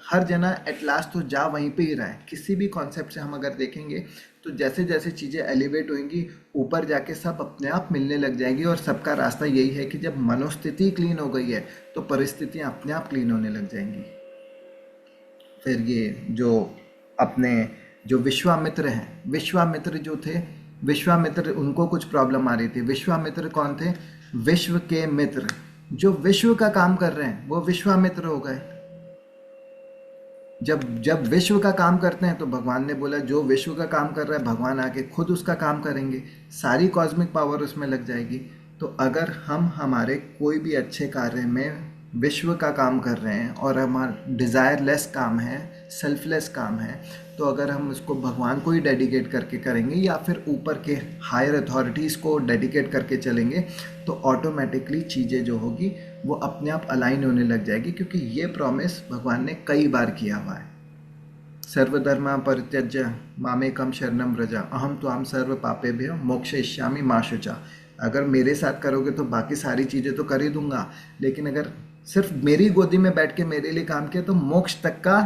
हर जना एट लास्ट तो जा वहीं पे ही रहा है। किसी भी कॉन्सेप्ट से हम अगर देखेंगे, तो जैसे जैसे चीज़ें एलिवेट होंगी, ऊपर जाके सब अपने आप मिलने लग जाएंगी। और सबका रास्ता यही है कि जब मनोस्थिति क्लीन हो गई है, तो परिस्थितियाँ अपने आप क्लीन होने लग जाएंगी। फिर ये जो विश्वामित्र हैं, विश्वामित्र जो थे, विश्वामित्र उनको कुछ प्रॉब्लम आ रही थी। विश्वामित्र कौन थे? विश्व के मित्र। जो विश्व का काम कर रहे हैं वो विश्वामित्र हो गए। जब जब विश्व का काम करते हैं, तो भगवान ने बोला जो विश्व का काम कर रहा है, भगवान आके खुद उसका काम करेंगे, सारी कॉस्मिक पावर उसमें लग जाएगी। तो अगर हम हमारे कोई भी अच्छे कार्य में विश्व का काम कर रहे हैं और हमारा डिज़ायरलेस काम है, सेल्फलेस काम है, तो अगर हम उसको भगवान को ही डेडिकेट करके करेंगे या फिर ऊपर के हायर अथॉरिटीज़ को डेडिकेट करके चलेंगे, तो ऑटोमेटिकली चीज़ें जो होगी वो अपने आप अलाइन होने लग जाएगी। क्योंकि ये प्रॉमिस भगवान ने कई बार किया हुआ है। सर्वधर्मा परित्यज्य मामेकम शरणम व्रज अहम त्वाम सर्व पापेभ्यो मोक्षयिष्यामि मा शुचा। अगर मेरे साथ करोगे तो बाकी सारी चीज़ें तो कर ही दूंगा, लेकिन अगर सिर्फ मेरी गोदी में बैठ के मेरे लिए काम किया, तो मोक्ष तक का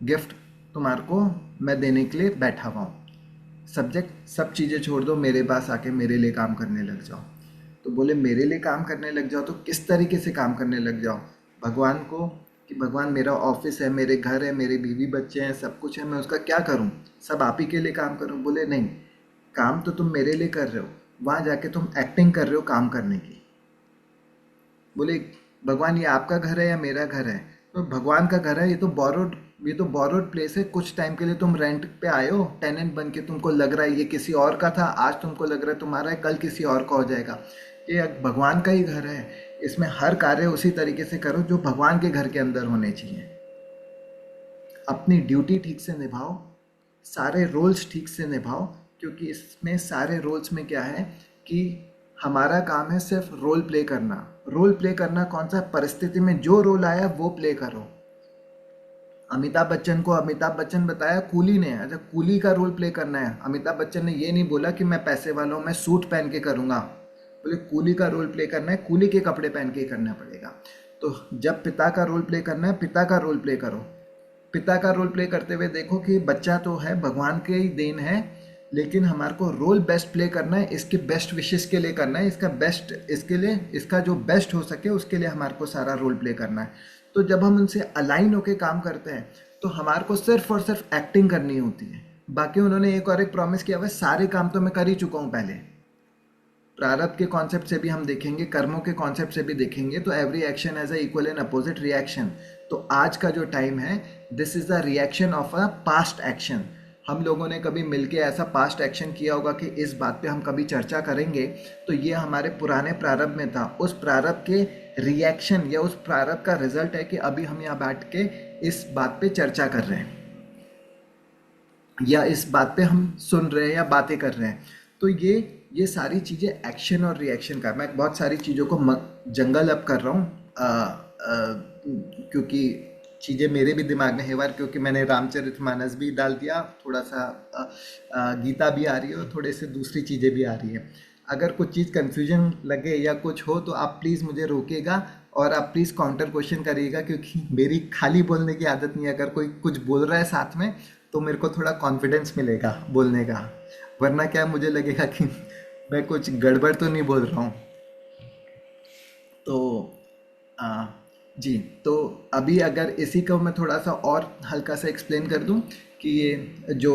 गिफ्ट तुम्हारे को मैं देने के लिए बैठा हुआ हूँ। सब्जेक्ट सब चीज़ें छोड़ दो, मेरे पास आके मेरे लिए काम करने लग जाओ। तो बोले मेरे लिए काम करने लग जाओ, तो किस तरीके से काम करने लग जाओ? भगवान को कि भगवान मेरा ऑफिस है, मेरे घर है, मेरे बीवी बच्चे हैं, सब कुछ है, मैं उसका क्या करूं? सब आप ही के लिए काम करूं? बोले नहीं, काम तो तुम मेरे लिए कर रहे हो, वहां जाके तुम एक्टिंग कर रहे हो काम करने की। बोले भगवान ये आपका घर है या मेरा घर है? तो भगवान का घर है, ये तो बोरोड प्लेस है। कुछ टाइम के लिए तुम रेंट पे आए हो, टेनेंट बन के, तुमको लग रहा है ये किसी और का था, आज तुमको लग रहा है तुम्हारा है, कल किसी और का हो जाएगा। ये भगवान का ही घर है, इसमें हर कार्य उसी तरीके से करो जो भगवान के घर के अंदर होने चाहिए। अपनी ड्यूटी ठीक से निभाओ, सारे रोल्स ठीक से निभाओ, क्योंकि इसमें सारे रोल्स में क्या है कि हमारा काम है सिर्फ रोल प्ले करना। रोल प्ले करना कौन सा? परिस्थिति में जो रोल आया वो प्ले करो। अमिताभ बच्चन को अमिताभ बच्चन बताया कूली ने, अच्छा कूली का रोल प्ले करना है। अमिताभ बच्चन ने ये नहीं बोला कि मैं पैसे वाला हूँ, मैं सूट पहन के करूँगा। बोले कूली का रोल प्ले करना है, कूली के कपड़े पहन के ही करना पड़ेगा। तो जब पिता का रोल प्ले करना है, पिता का रोल प्ले करो। पिता का रोल प्ले करते हुए देखो कि बच्चा तो है, भगवान के ही देन है, लेकिन हमारे को रोल बेस्ट प्ले करना है, इसके बेस्ट विशेष के लिए करना है, इसका बेस्ट, इसके लिए इसका जो बेस्ट हो सके उसके लिए हमारे को सारा रोल प्ले करना है। तो जब हम उनसे अलाइन होके काम करते हैं, तो हमारे को सिर्फ और सिर्फ एक्टिंग करनी होती है। बाकी उन्होंने एक और एक प्रॉमिस किया हुआ है, सारे काम तो मैं कर ही चुका हूँ पहले। प्रारब्ध के कॉन्सेप्ट से भी हम देखेंगे, कर्मों के कॉन्सेप्ट से भी देखेंगे, तो every action as a equal and opposite reaction. तो आज का जो टाइम है, this is the reaction of a past action. हम लोगों ने कभी मिलके ऐसा पास्ट एक्शन किया होगा कि इस बात पे हम कभी चर्चा करेंगे, तो ये हमारे पुराने प्रारब्ध में था। उस प्रारब्ध के रिएक्शन या उस प्रारब्ध का रिजल्ट है कि अभी हम यहाँ बैठ के इस बात पे चर्चा कर रहे हैं, या इस बात पे हम सुन रहे हैं या बातें कर रहे हैं। तो ये सारी चीज़ें एक्शन और रिएक्शन का, मैं बहुत सारी चीज़ों को जंगल अप कर रहा हूँ, क्योंकि चीज़ें मेरे भी दिमाग में है बार, क्योंकि मैंने रामचरितमानस भी डाल दिया, थोड़ा सा गीता भी आ रही है और थोड़े से दूसरी चीज़ें भी आ रही है। अगर कुछ चीज़ कन्फ्यूजन लगे या कुछ हो तो आप प्लीज़ मुझे रोकिएगा और आप प्लीज़ काउंटर क्वेश्चन करिएगा, क्योंकि मेरी खाली बोलने की आदत नहीं है। अगर कोई कुछ बोल रहा है साथ में तो मेरे को थोड़ा कॉन्फिडेंस मिलेगा बोलने का, वरना क्या मुझे लगेगा कि मैं कुछ गड़बड़ तो नहीं बोल रहा हूँ। तो आ, जी, तो अभी अगर इसी को मैं थोड़ा सा और हल्का सा एक्सप्लेन कर दूं कि ये जो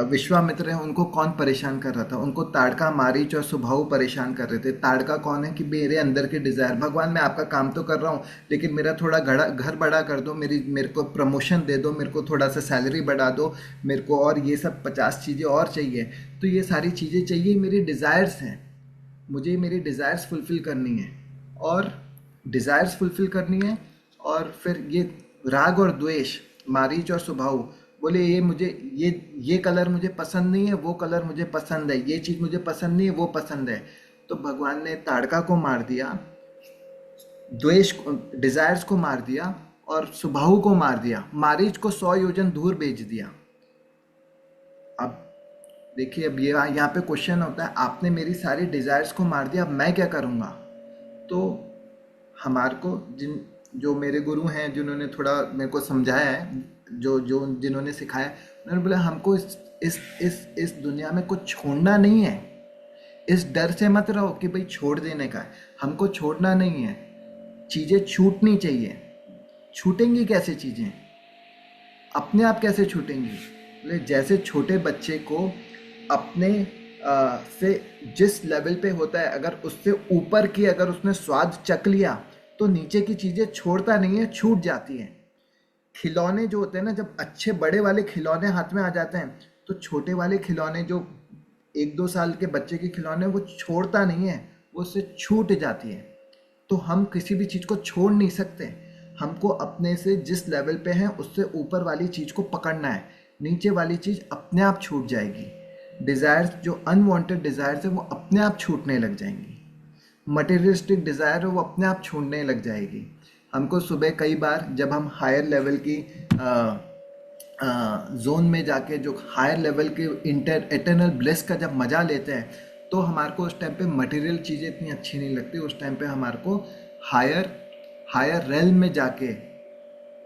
विश्वामित्र हैं उनको कौन परेशान कर रहा था। उनको ताड़का, मारीच और सुबाहु परेशान कर रहे थे। ताड़का कौन है कि मेरे अंदर के डिज़ायर, भगवान मैं आपका काम तो कर रहा हूँ लेकिन मेरा थोड़ा घर बड़ा कर दो, मेरे को प्रमोशन दे दो, मेरे को थोड़ा सा सैलरी बढ़ा दो, मेरे को और ये सब 50 चीज़ें और चाहिए। तो ये सारी चीज़ें चाहिए, मेरी डिज़ायर्स हैं, मुझे मेरी डिज़ायर्स फुलफ़िल करनी है। और डिज़ायर्स फुलफ़िल करनी है। और फिर ये राग और द्वेष, मारीच और सुबाहु बोले ये मुझे, ये कलर मुझे पसंद नहीं है, वो कलर मुझे पसंद है, ये चीज़ मुझे पसंद नहीं है, वो पसंद है। तो भगवान ने ताड़का को मार दिया, द्वेष को, डिज़ायर्स को मार दिया, और सुबाहु को मार दिया, मारीच को 100 योजन दूर भेज दिया। अब देखिए, अब ये यहाँ पे क्वेश्चन होता है, आपने मेरी सारी डिज़ायर्स को मार दिया, अब मैं क्या करूँगा। तो हमारे को जो मेरे गुरु हैं जिन्होंने थोड़ा मेरे को समझाया है, जो जो जिन्होंने सिखाया है, उन्होंने बोला हमको इस दुनिया में कुछ छोड़ना नहीं है। इस डर से मत रहो कि भाई छोड़ देने का है, हमको छोड़ना नहीं है। चीज़ें छूटनी चाहिए। छूटेंगी कैसे चीज़ें, अपने आप कैसे छूटेंगी। बोले जैसे छोटे बच्चे को अपने से जिस लेवल पे होता है, अगर उससे ऊपर की अगर उसने स्वाद चख लिया तो नीचे की चीज़ें छोड़ता नहीं है, छूट जाती हैं। खिलौने जो होते हैं ना, जब अच्छे बड़े वाले खिलौने हाथ में आ जाते हैं तो छोटे वाले खिलौने, जो 1-2 साल के बच्चे के खिलौने, वो छोड़ता नहीं है, वो उससे छूट जाती है। तो हम किसी भी चीज़ को छोड़ नहीं सकते। हमको अपने से जिस लेवल पे हैं उससे ऊपर वाली चीज़ को पकड़ना है, नीचे वाली चीज़ अपने आप छूट जाएगी। डिज़ायर्स, जो अनवांटेड डिज़ायर्स है वो अपने आप छूटने लग जाएंगी। मटेरियलिस्टिक डिज़ायर है वो अपने आप छूटने लग जाएगी। हमको सुबह कई बार जब हम हायर लेवल की जोन में जाके, जो हायर लेवल के एटर्नल ब्लेस का जब मज़ा लेते हैं, तो हमारे को उस टाइम पे मटेरियल चीज़ें इतनी अच्छी नहीं लगती। उस टाइम पे हमारे को हायर हायर रेल में जाके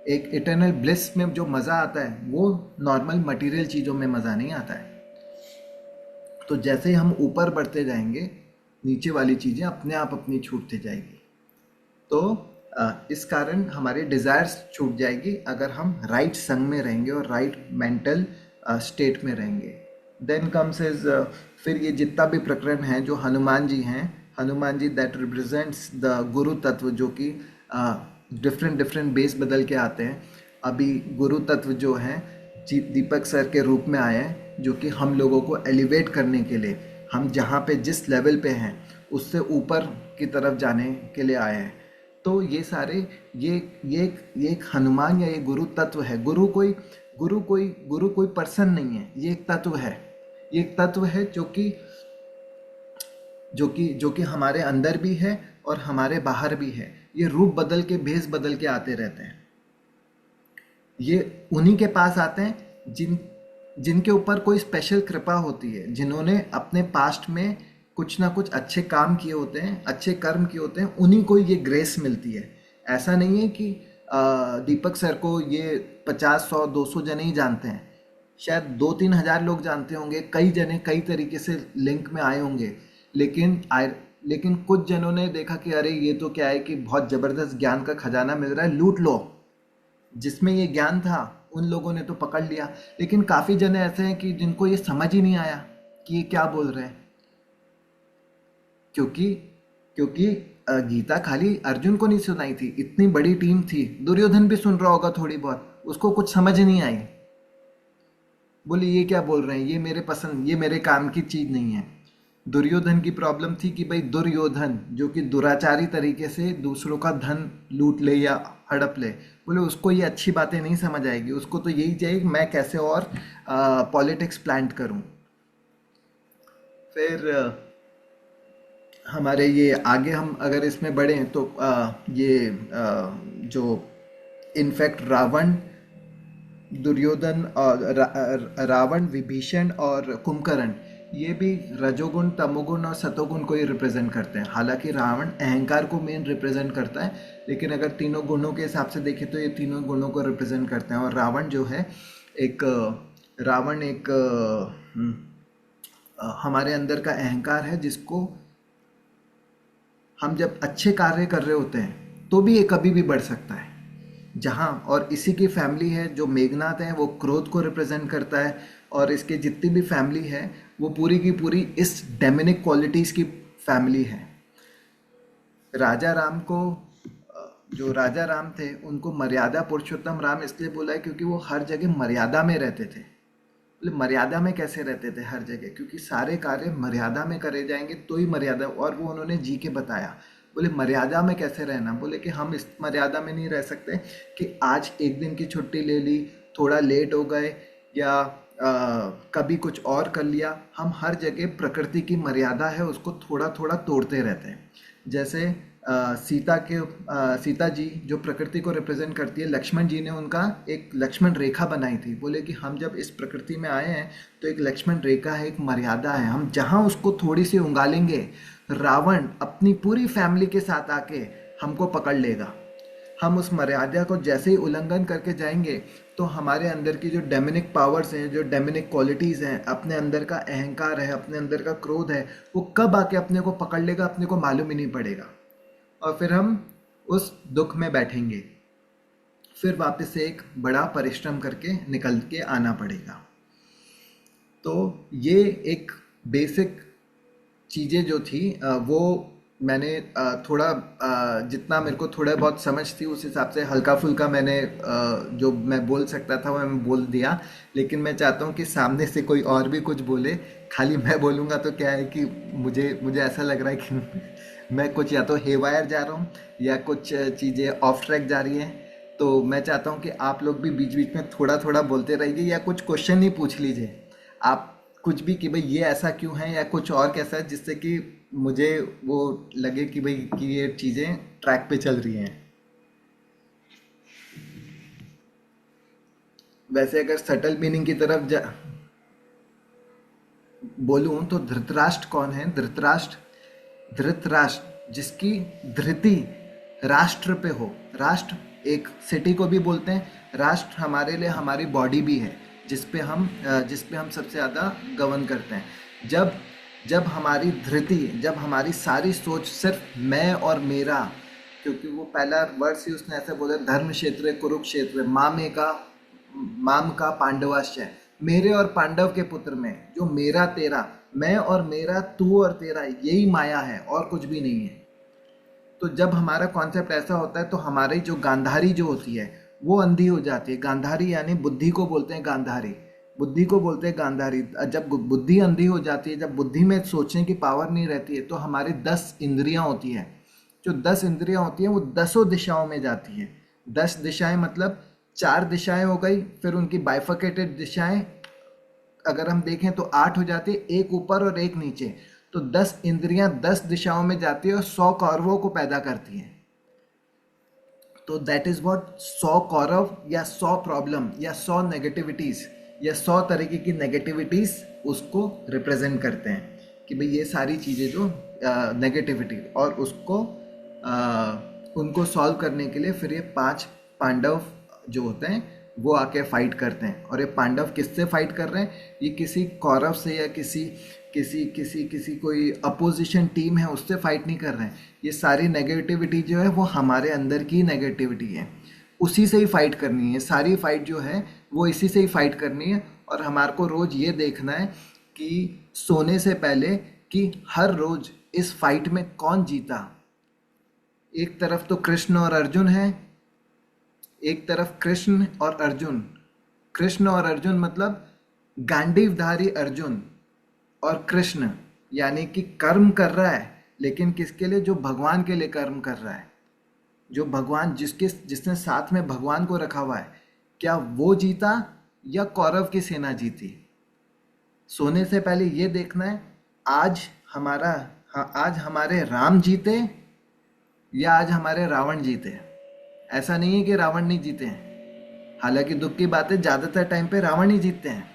एक इटर्नल ब्लिस में जो मज़ा आता है, वो नॉर्मल मटेरियल चीज़ों में मज़ा नहीं आता है। तो जैसे ही हम ऊपर बढ़ते जाएंगे, नीचे वाली चीज़ें अपने आप अपनी छूटती जाएगी। तो इस कारण हमारी डिज़ायर्स छूट जाएगी अगर हम राइट संग में रहेंगे और राइट मेंटल स्टेट में रहेंगे। देन कम्स इज, फिर ये जितना भी प्रकरण है, जो हनुमान जी हैं, Hanuman ji that represents the गुरु तत्व, जो कि डिफरेंट डिफरेंट बेस बदल के आते हैं। अभी गुरु तत्व जो हैं दीपक सर के रूप में आए हैं, जो कि हम लोगों को एलिवेट करने के लिए, हम जहाँ पे जिस लेवल पे हैं उससे ऊपर की तरफ जाने के लिए आए हैं। तो ये सारे, ये एक हनुमान या ये गुरु तत्व है। गुरु कोई पर्सन नहीं है, ये एक तत्व है। ये एक तत्व है जो कि हमारे अंदर भी है और हमारे बाहर भी है। ये रूप बदल के, भेस बदल के आते रहते हैं। ये उन्हीं के पास आते हैं जिनके ऊपर कोई स्पेशल कृपा होती है, जिन्होंने अपने पास्ट में कुछ ना कुछ अच्छे काम किए होते हैं, अच्छे कर्म किए होते हैं, उन्हीं को ये ग्रेस मिलती है। ऐसा नहीं है कि दीपक सर को ये 50, 100, 200 जने ही जानते हैं। शायद 2-3 हज़ार लोग जानते होंगे, कई जने कई तरीके से लिंक में आए होंगे। लेकिन कुछ जनों ने देखा कि अरे ये तो क्या है कि बहुत ज़बरदस्त ज्ञान का खजाना मिल रहा है, लूट लो। जिसमें ये ज्ञान था उन लोगों ने तो पकड़ लिया, लेकिन काफ़ी जने ऐसे हैं कि जिनको ये समझ ही नहीं आया कि ये क्या बोल रहे हैं। क्योंकि क्योंकि गीता खाली अर्जुन को नहीं सुनाई थी, इतनी बड़ी टीम थी, दुर्योधन भी सुन रहा होगा थोड़ी बहुत, उसको कुछ समझ नहीं आई। बोले ये क्या बोल रहे हैं, ये मेरे पसंद, ये मेरे काम की चीज़ नहीं है। दुर्योधन की प्रॉब्लम थी कि भाई दुर्योधन जो कि दुराचारी तरीके से दूसरों का धन लूट ले या हड़प ले, बोले उसको ये अच्छी बातें नहीं समझ आएगी, उसको तो यही चाहिए कि मैं कैसे और पॉलिटिक्स प्लांट करूं। फिर हमारे ये आगे हम अगर इसमें बढ़ें तो ये जो इनफैक्ट रावण, दुर्योधन और रावण, विभीषण और कुंभकर्ण, ये भी रजोगुण, तमोगुण और सतोगुण को ही रिप्रेजेंट करते हैं। हालांकि रावण अहंकार को मेन रिप्रेजेंट करता है, लेकिन अगर तीनों गुणों के हिसाब से देखें तो ये तीनों गुणों को रिप्रेजेंट करते हैं। और रावण जो है एक रावण एक हमारे अंदर का अहंकार है, जिसको हम जब अच्छे कार्य कर रहे होते हैं तो भी ये कभी भी बढ़ सकता है। जहाँ और इसी की फैमिली है जो मेघनाथ है, वो क्रोध को रिप्रेजेंट करता है। और इसके जितनी भी फैमिली है वो पूरी की पूरी इस डेमोनिक क्वालिटीज़ की फैमिली है। राजा राम को जो राजा राम थे उनको मर्यादा पुरुषोत्तम राम इसलिए बोला है क्योंकि वो हर जगह मर्यादा में रहते थे। बोले मर्यादा में कैसे रहते थे हर जगह? क्योंकि सारे कार्य मर्यादा में करे जाएंगे तो ही मर्यादा। और वो उन्होंने जी के बताया। बोले मर्यादा में कैसे रहना? बोले कि हम इस मर्यादा में नहीं रह सकते कि आज एक दिन की छुट्टी ले ली, थोड़ा लेट हो गए, या कभी कुछ और कर लिया। हम हर जगह प्रकृति की मर्यादा है उसको थोड़ा थोड़ा तोड़ते रहते हैं। जैसे सीता जी जो प्रकृति को रिप्रेजेंट करती है, लक्ष्मण जी ने उनका एक लक्ष्मण रेखा बनाई थी। बोले कि हम जब इस प्रकृति में आए हैं तो एक लक्ष्मण रेखा है, एक मर्यादा है। हम जहाँ उसको थोड़ी सी उंगालेंगे, रावण अपनी पूरी फैमिली के साथ आके हमको पकड़ लेगा। हम उस मर्यादा को जैसे ही उल्लंघन करके जाएंगे तो हमारे अंदर की जो डेमोनिक पावर्स हैं, जो डेमोनिक क्वालिटीज़ हैं, अपने अंदर का अहंकार है, अपने अंदर का क्रोध है, वो कब आके अपने को पकड़ लेगा अपने को मालूम ही नहीं पड़ेगा। और फिर हम उस दुख में बैठेंगे। फिर वापस से एक बड़ा परिश्रम करके निकल के आना पड़ेगा। तो ये एक बेसिक चीज़ें जो थी वो मैंने थोड़ा जितना मेरे को थोड़ा बहुत समझ थी उस हिसाब से हल्का फुल्का मैंने जो मैं बोल सकता था वो मैं बोल दिया। लेकिन मैं चाहता हूँ कि सामने से कोई और भी कुछ बोले। खाली मैं बोलूँगा तो क्या है कि मुझे मुझे ऐसा लग रहा है कि मैं कुछ या तो हेवायर जा रहा हूँ या कुछ चीज़ें ऑफ ट्रैक जा रही हैं। तो मैं चाहता हूँ कि आप लोग भी बीच बीच में थोड़ा थोड़ा बोलते रहिए या कुछ क्वेश्चन ही पूछ लीजिए आप, कुछ भी कि भाई ये ऐसा क्यों है या कुछ और कैसा है, जिससे कि मुझे वो लगे कि भाई कि ये चीज़ें ट्रैक पे चल रही हैं। वैसे अगर सटल मीनिंग की तरफ बोलूं तो धृतराष्ट्र कौन है? धृतराष्ट्र, धृतराष्ट्र जिसकी धृति राष्ट्र पे हो। राष्ट्र एक सिटी को भी बोलते हैं। राष्ट्र हमारे लिए हमारी बॉडी भी है जिस पे हम सबसे ज़्यादा गवर्न करते हैं। जब जब हमारी धृति, जब हमारी सारी सोच सिर्फ मैं और मेरा, क्योंकि वो पहला वर्ड ही उसने ऐसे बोला, धर्म क्षेत्र कुरुक्षेत्र माम का पांडवाश्च, मेरे और पांडव के पुत्र में जो मेरा तेरा, मैं और मेरा, तू और तेरा, यही माया है और कुछ भी नहीं है। तो जब हमारा कॉन्सेप्ट ऐसा होता है तो हमारी जो गांधारी जो होती है वो अंधी हो जाती है। गांधारी यानी बुद्धि को बोलते हैं गांधारी, बुद्धि को बोलते हैं गांधारी। जब बुद्धि अंधी हो जाती है, जब बुद्धि में सोचने की पावर नहीं रहती है, तो हमारी 10 इंद्रियां होती हैं। जो 10 इंद्रियां होती हैं वो 10 दिशाओं में जाती हैं। 10 दिशाएं मतलब 4 दिशाएं हो गई, फिर उनकी बाइफर्केटेड दिशाएं अगर हम देखें तो 8 हो जाती है, एक ऊपर और एक नीचे। तो 10 इंद्रियां 10 दिशाओं में जाती है और 100 कौरवों को पैदा करती हैं। तो दैट इज व्हाट 100 कौरव या 100 प्रॉब्लम या 100 नेगेटिविटीज या 100 तरीके की नेगेटिविटीज उसको रिप्रेजेंट करते हैं कि भाई ये सारी चीज़ें जो नेगेटिविटी, और उसको उनको सॉल्व करने के लिए फिर ये 5 पांडव जो होते हैं वो आके फाइट करते हैं। और ये पांडव किससे फाइट कर रहे हैं? ये किसी कौरव से या किसी किसी किसी किसी कोई अपोजिशन टीम है उससे फाइट नहीं कर रहे हैं। ये सारी नेगेटिविटी जो है वो हमारे अंदर की नेगेटिविटी है, उसी से ही फाइट करनी है। सारी फाइट जो है वो इसी से ही फाइट करनी है। और हमारे को रोज़ ये देखना है कि सोने से पहले कि हर रोज़ इस फाइट में कौन जीता। एक तरफ तो कृष्ण और अर्जुन है, एक तरफ कृष्ण और अर्जुन। कृष्ण और अर्जुन मतलब गांडीवधारी अर्जुन और कृष्ण, यानी कि कर्म कर रहा है लेकिन किसके लिए? जो भगवान के लिए कर्म कर रहा है, जो भगवान जिसने साथ में भगवान को रखा हुआ है। क्या वो जीता या कौरव की सेना जीती? सोने से पहले ये देखना है आज हमारे राम जीते या आज हमारे रावण जीते। ऐसा नहीं है कि रावण नहीं जीते हैं। हालांकि दुख की बात है, ज़्यादातर टाइम पे रावण ही जीतते हैं।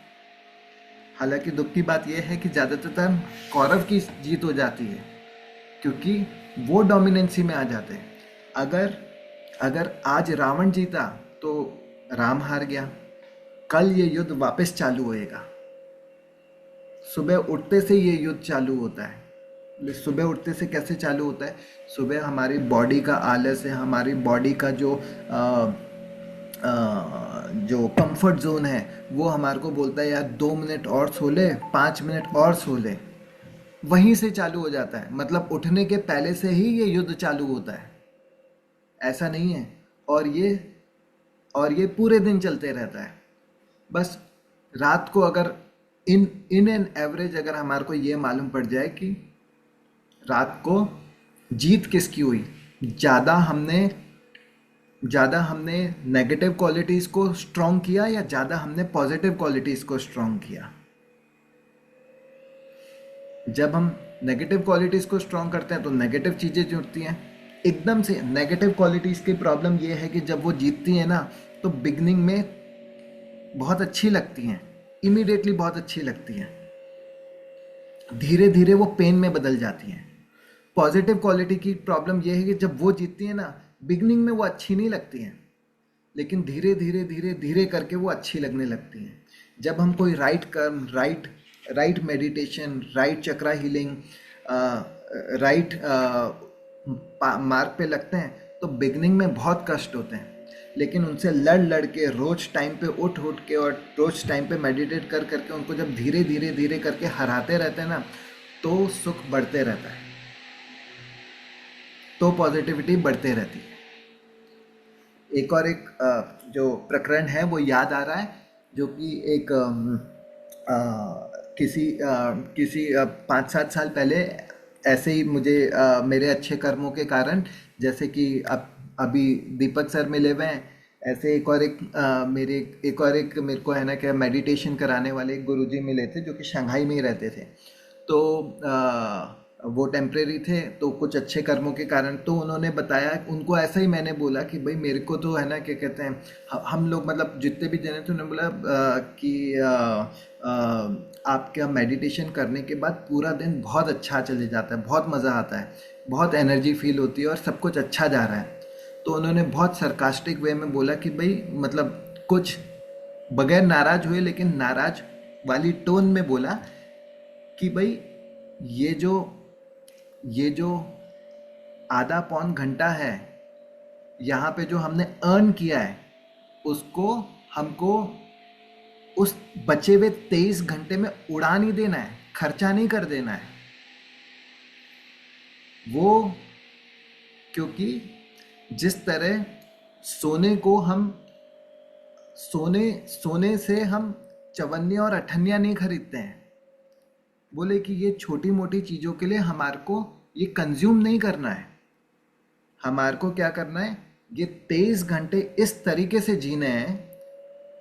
हालांकि दुख की बात यह है कि ज़्यादातर टाइम कौरव की जीत हो जाती है, क्योंकि वो डोमिनेंसी में आ जाते हैं। अगर अगर आज रावण जीता तो राम हार गया, कल ये युद्ध वापस चालू होएगा। सुबह उठते से ये युद्ध चालू होता है। सुबह उठते से कैसे चालू होता है? सुबह हमारी बॉडी का आलस है, हमारी बॉडी का जो कंफर्ट जोन है वो हमारे को बोलता है यार 2 मिनट और सो ले, 5 मिनट और सो ले। वहीं से चालू हो जाता है, मतलब उठने के पहले से ही ये युद्ध चालू होता है। ऐसा नहीं है। और ये और ये पूरे दिन चलते रहता है। बस रात को अगर इन इन एन एवरेज अगर हमारे को ये मालूम पड़ जाए कि रात को जीत किसकी हुई, ज़्यादा हमने ज़्यादा हमने नेगेटिव क्वालिटीज़ को स्ट्रॉन्ग किया या ज़्यादा हमने पॉजिटिव क्वालिटीज़ को स्ट्रॉन्ग किया। जब हम नेगेटिव क्वालिटीज़ को स्ट्रॉन्ग करते हैं तो नेगेटिव चीज़ें जुड़ती हैं एकदम से। नेगेटिव क्वालिटीज़ की प्रॉब्लम ये है कि जब वो जीतती हैं ना, तो बिगनिंग में बहुत अच्छी लगती हैं, इमीडिएटली बहुत अच्छी लगती हैं, धीरे धीरे वो पेन में बदल जाती हैं। पॉजिटिव क्वालिटी की प्रॉब्लम ये है कि जब वो जीतती है ना, बिगनिंग में वो अच्छी नहीं लगती हैं, लेकिन धीरे धीरे धीरे धीरे करके वो अच्छी लगने लगती हैं। जब हम कोई राइट कर्म, राइट मेडिटेशन, राइट चक्रा हीलिंग, राइट मार्ग पे लगते हैं तो बिगनिंग में बहुत कष्ट होते हैं, लेकिन उनसे लड़ लड़ के रोज टाइम पे उठ उठ के और रोज टाइम पे मेडिटेट कर करके उनको जब धीरे धीरे धीरे करके हराते रहते हैं ना, तो सुख बढ़ते रहता है, तो पॉजिटिविटी बढ़ते रहती है। एक और एक जो प्रकरण है वो याद आ रहा है, जो कि एक किसी 5-7 साल पहले ऐसे ही मुझे मेरे अच्छे कर्मों के कारण, जैसे कि अब अभी दीपक सर मिले हुए हैं, ऐसे मेरे को है ना क्या मेडिटेशन कराने वाले एक गुरुजी मिले थे जो कि शंघाई में ही रहते थे। तो वो टेम्परेरी थे, तो कुछ अच्छे कर्मों के कारण तो उन्होंने बताया, उनको ऐसा ही मैंने बोला कि भाई मेरे को तो है ना क्या कहते हैं, हम लोग मतलब जितने भी जने थे, उन्होंने बोला कि आपका मेडिटेशन करने के बाद पूरा दिन बहुत अच्छा चले जाता है, बहुत मज़ा आता है, बहुत एनर्जी फील होती है और सब कुछ अच्छा जा रहा है। तो उन्होंने बहुत सरकास्टिक वे में बोला कि भाई मतलब कुछ बगैर नाराज हुए, लेकिन नाराज वाली टोन में बोला कि भाई ये जो ये जो आधा पौन घंटा है यहाँ पे जो हमने अर्न किया है, उसको हमको उस बचे हुए 23 घंटे में उड़ा नहीं देना है, खर्चा नहीं कर देना है वो। क्योंकि जिस तरह सोने को हम सोने से हम चवन्नियाँ और अठन्नियाँ नहीं खरीदते हैं, बोले कि ये छोटी मोटी चीज़ों के लिए हमारे को ये कंज्यूम नहीं करना है। हमारे को क्या करना है, ये 23 घंटे इस तरीके से जीने हैं,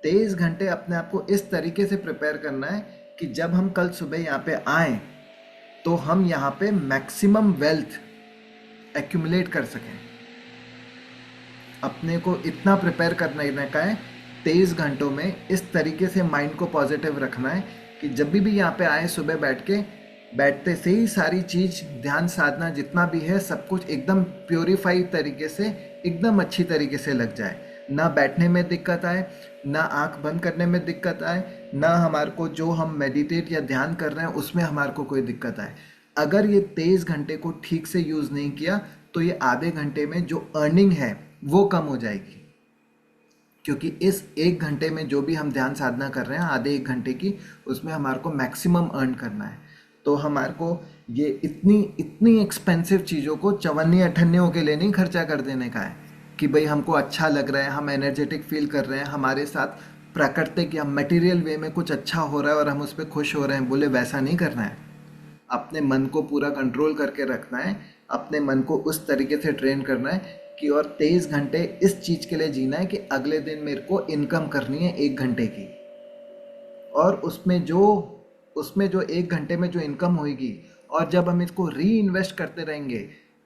23 घंटे अपने आप को इस तरीके से प्रिपेयर करना है कि जब हम कल सुबह यहाँ पे आए तो हम यहाँ पे मैक्सिमम वेल्थ एक्यूमुलेट कर सकें। अपने को इतना प्रिपेयर करने का है, 23 घंटों में इस तरीके से माइंड को पॉजिटिव रखना है कि जब भी यहाँ पे आए सुबह बैठते से ही सारी चीज़, ध्यान साधना जितना भी है सब कुछ एकदम प्योरीफाई तरीके से, एकदम अच्छी तरीके से लग जाए। ना बैठने में दिक्कत आए, ना आंख बंद करने में दिक्कत आए, ना हमारे को जो हम मेडिटेट या ध्यान कर रहे हैं उसमें हमारे को कोई दिक्कत आए। अगर ये 23 घंटे को ठीक से यूज़ नहीं किया तो ये आधे घंटे में जो अर्निंग है वो कम हो जाएगी। क्योंकि इस 1 घंटे में जो भी हम ध्यान साधना कर रहे हैं, आधे 1 घंटे की, उसमें हमारे को मैक्सिमम अर्न करना है। तो हमारे को ये इतनी एक्सपेंसिव चीज़ों को चवन्नी अठन्नियों के लिए नहीं खर्चा कर देने का है कि भाई हमको अच्छा लग रहा है, हम एनर्जेटिक फील कर रहे हैं, हमारे साथ प्राकृतिक या मटेरियल वे में कुछ अच्छा हो रहा है और हम उस पर खुश हो रहे हैं, बोले वैसा नहीं करना है। अपने मन को पूरा कंट्रोल करके रखना है, अपने मन को उस तरीके से ट्रेन करना है कि और 23 घंटे इस चीज़ के लिए जीना है कि अगले दिन मेरे को इनकम करनी है 1 घंटे की, और उसमें जो 1 घंटे में जो इनकम होगी, और जब हम इसको री इन्वेस्ट करते रहेंगे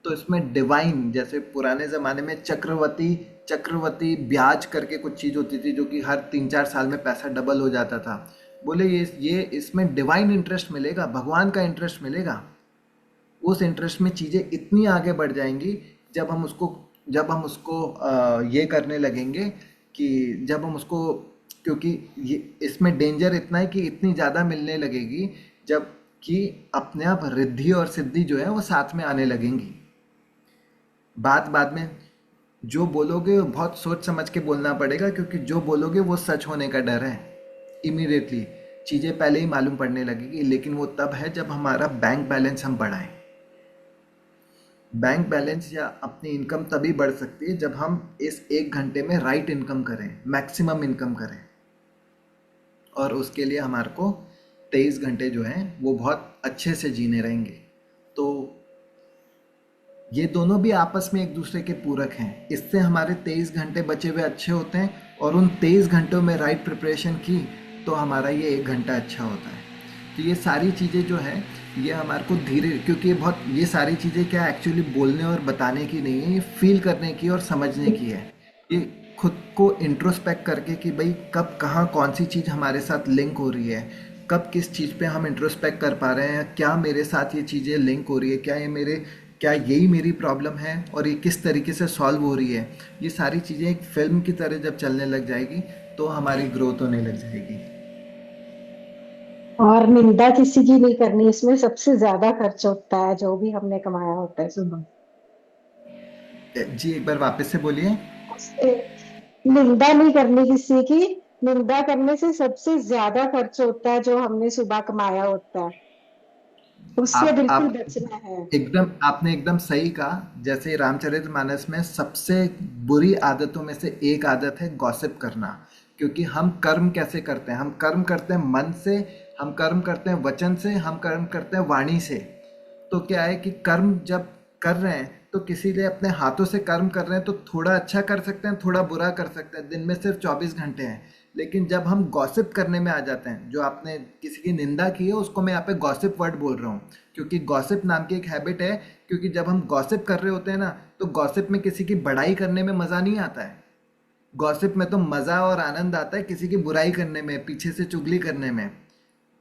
तो इसमें डिवाइन, जैसे पुराने ज़माने में चक्रवर्ती चक्रवृद्धि ब्याज करके कुछ चीज़ होती थी जो कि हर 3-4 साल में पैसा डबल हो जाता था। बोले ये इसमें डिवाइन इंटरेस्ट मिलेगा, भगवान का इंटरेस्ट मिलेगा। उस इंटरेस्ट में चीज़ें इतनी आगे बढ़ जाएंगी जब हम उसको ये करने लगेंगे कि जब हम उसको, क्योंकि ये इसमें डेंजर इतना है कि इतनी ज़्यादा मिलने लगेगी जब कि अपने आप रिद्धि और सिद्धि जो है वो साथ में आने लगेंगी। बात बाद में जो बोलोगे वो बहुत सोच समझ के बोलना पड़ेगा, क्योंकि जो बोलोगे वो सच होने का डर है। इमीडिएटली चीज़ें पहले ही मालूम पड़ने लगेगी, लेकिन वो तब है जब हमारा बैंक बैलेंस हम बढ़ाएं। बैंक बैलेंस या अपनी इनकम तभी बढ़ सकती है जब हम इस 1 घंटे में राइट इनकम करें, मैक्सिमम इनकम करें। और उसके लिए हमारे को 23 घंटे जो हैं वो बहुत अच्छे से जीने रहेंगे। तो ये दोनों भी आपस में एक दूसरे के पूरक हैं। इससे हमारे 23 घंटे बचे हुए अच्छे होते हैं, और उन 23 घंटों में राइट प्रिपरेशन की तो हमारा ये 1 घंटा अच्छा होता है। तो ये सारी चीज़ें जो है ये हमारे को धीरे, क्योंकि ये सारी चीज़ें क्या एक्चुअली बोलने और बताने की नहीं है, ये फील करने की और समझने की है। ये खुद को इंट्रोस्पेक्ट करके कि भाई कब कहाँ कौन सी चीज़ हमारे साथ लिंक हो रही है, कब किस चीज़ पे हम इंट्रोस्पेक्ट कर पा रहे हैं, क्या मेरे साथ ये चीज़ें लिंक हो रही है, क्या यही मेरी प्रॉब्लम है और ये किस तरीके से सॉल्व हो रही है। ये सारी चीज़ें एक फिल्म की तरह जब चलने लग जाएगी तो हमारी ग्रोथ होने लग जाएगी। और निंदा किसी की नहीं करनी, इसमें सबसे ज्यादा खर्च होता है जो भी हमने कमाया होता है सुबह। जी एक बार वापस से बोलिए। उससे निंदा नहीं करनी किसी की। निंदा करने से सबसे ज्यादा खर्च होता है जो हमने सुबह कमाया होता है, उससे बिल्कुल आप बचना है। एकदम आपने एकदम सही कहा। जैसे रामचरितमानस में सबसे बुरी आदतों में से एक आदत है गॉसिप करना। क्योंकि हम कर्म कैसे करते हैं, हम कर्म करते हैं मन से, हम कर्म करते हैं वचन से, हम कर्म करते हैं वाणी से। तो क्या है कि कर्म जब कर रहे हैं तो किसी लिए अपने हाथों से कर्म कर रहे हैं तो थोड़ा अच्छा कर सकते हैं, थोड़ा बुरा कर सकते हैं। दिन में सिर्फ 24 घंटे हैं। लेकिन जब हम गॉसिप करने में आ जाते हैं, जो आपने किसी की निंदा की है उसको मैं यहाँ पे गॉसिप वर्ड बोल रहा हूँ, क्योंकि गॉसिप नाम की एक हैबिट है। क्योंकि जब हम गॉसिप कर रहे होते हैं ना, तो गॉसिप में किसी की बड़ाई करने में मज़ा नहीं आता है। गॉसिप में तो मज़ा और आनंद आता है किसी की बुराई करने में, पीछे से चुगली करने में।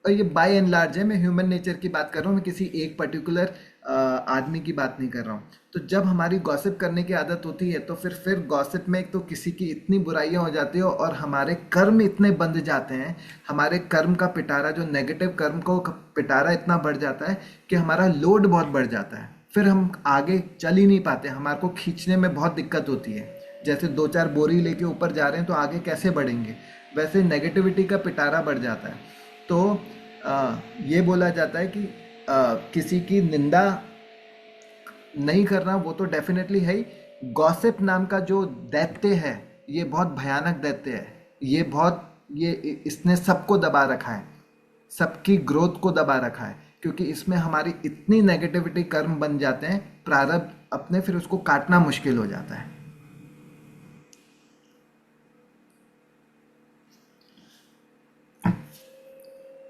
और ये बाय एंड लार्ज है, मैं ह्यूमन नेचर की बात कर रहा हूँ, मैं किसी एक पर्टिकुलर आदमी की बात नहीं कर रहा हूँ। तो जब हमारी गॉसिप करने की आदत होती है तो फिर गॉसिप में एक तो किसी की इतनी बुराइयां हो जाती है और हमारे कर्म इतने बंध जाते हैं, हमारे कर्म का पिटारा, जो नेगेटिव कर्म को पिटारा इतना बढ़ जाता है कि हमारा लोड बहुत बढ़ जाता है। फिर हम आगे चल ही नहीं पाते, हमारे को खींचने में बहुत दिक्कत होती है। जैसे 2-4 बोरी लेके ऊपर जा रहे हैं तो आगे कैसे बढ़ेंगे, वैसे नेगेटिविटी का पिटारा बढ़ जाता है। तो ये बोला जाता है कि किसी की निंदा नहीं करना वो तो डेफिनेटली है ही। गॉसिप नाम का जो दैत्य है ये बहुत भयानक दैत्य है। ये इसने सबको दबा रखा है, सबकी ग्रोथ को दबा रखा है, क्योंकि इसमें हमारी इतनी नेगेटिविटी कर्म बन जाते हैं, प्रारब्ध अपने, फिर उसको काटना मुश्किल हो जाता है।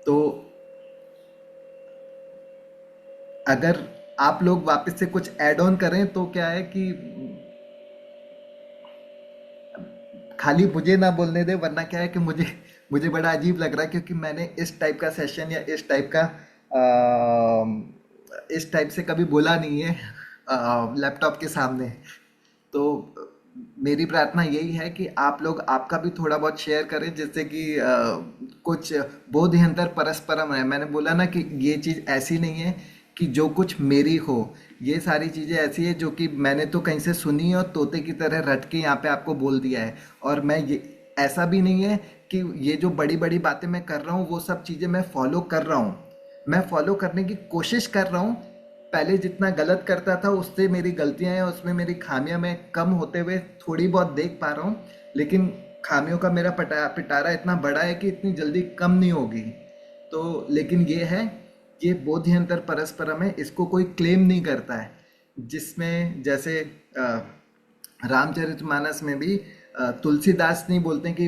तो अगर आप लोग वापस से कुछ ऐड ऑन करें तो क्या है कि खाली मुझे ना बोलने दे, वरना क्या है कि मुझे मुझे बड़ा अजीब लग रहा है, क्योंकि मैंने इस टाइप का सेशन या इस टाइप से कभी बोला नहीं है लैपटॉप के सामने। तो मेरी प्रार्थना यही है कि आप लोग आपका भी थोड़ा बहुत शेयर करें, जिससे कि कुछ बोधियंतर परस्परम है। मैंने बोला ना कि ये चीज़ ऐसी नहीं है कि जो कुछ मेरी हो, ये सारी चीज़ें ऐसी है जो कि मैंने तो कहीं से सुनी है और तोते की तरह रट के यहाँ पे आपको बोल दिया है। और मैं ये, ऐसा भी नहीं है कि ये जो बड़ी बड़ी बातें मैं कर रहा हूँ वो सब चीज़ें मैं फॉलो कर रहा हूँ। मैं फॉलो करने की कोशिश कर रहा हूँ। पहले जितना गलत करता था उससे मेरी गलतियां हैं, उसमें मेरी खामियां मैं कम होते हुए थोड़ी बहुत देख पा रहा हूँ। लेकिन खामियों का मेरा पिटारा इतना बड़ा है कि इतनी जल्दी कम नहीं होगी। तो लेकिन ये है, ये बोधियंतर परस्परम है, इसको कोई क्लेम नहीं करता है। जिसमें जैसे रामचरितमानस में भी तुलसीदास नहीं बोलते कि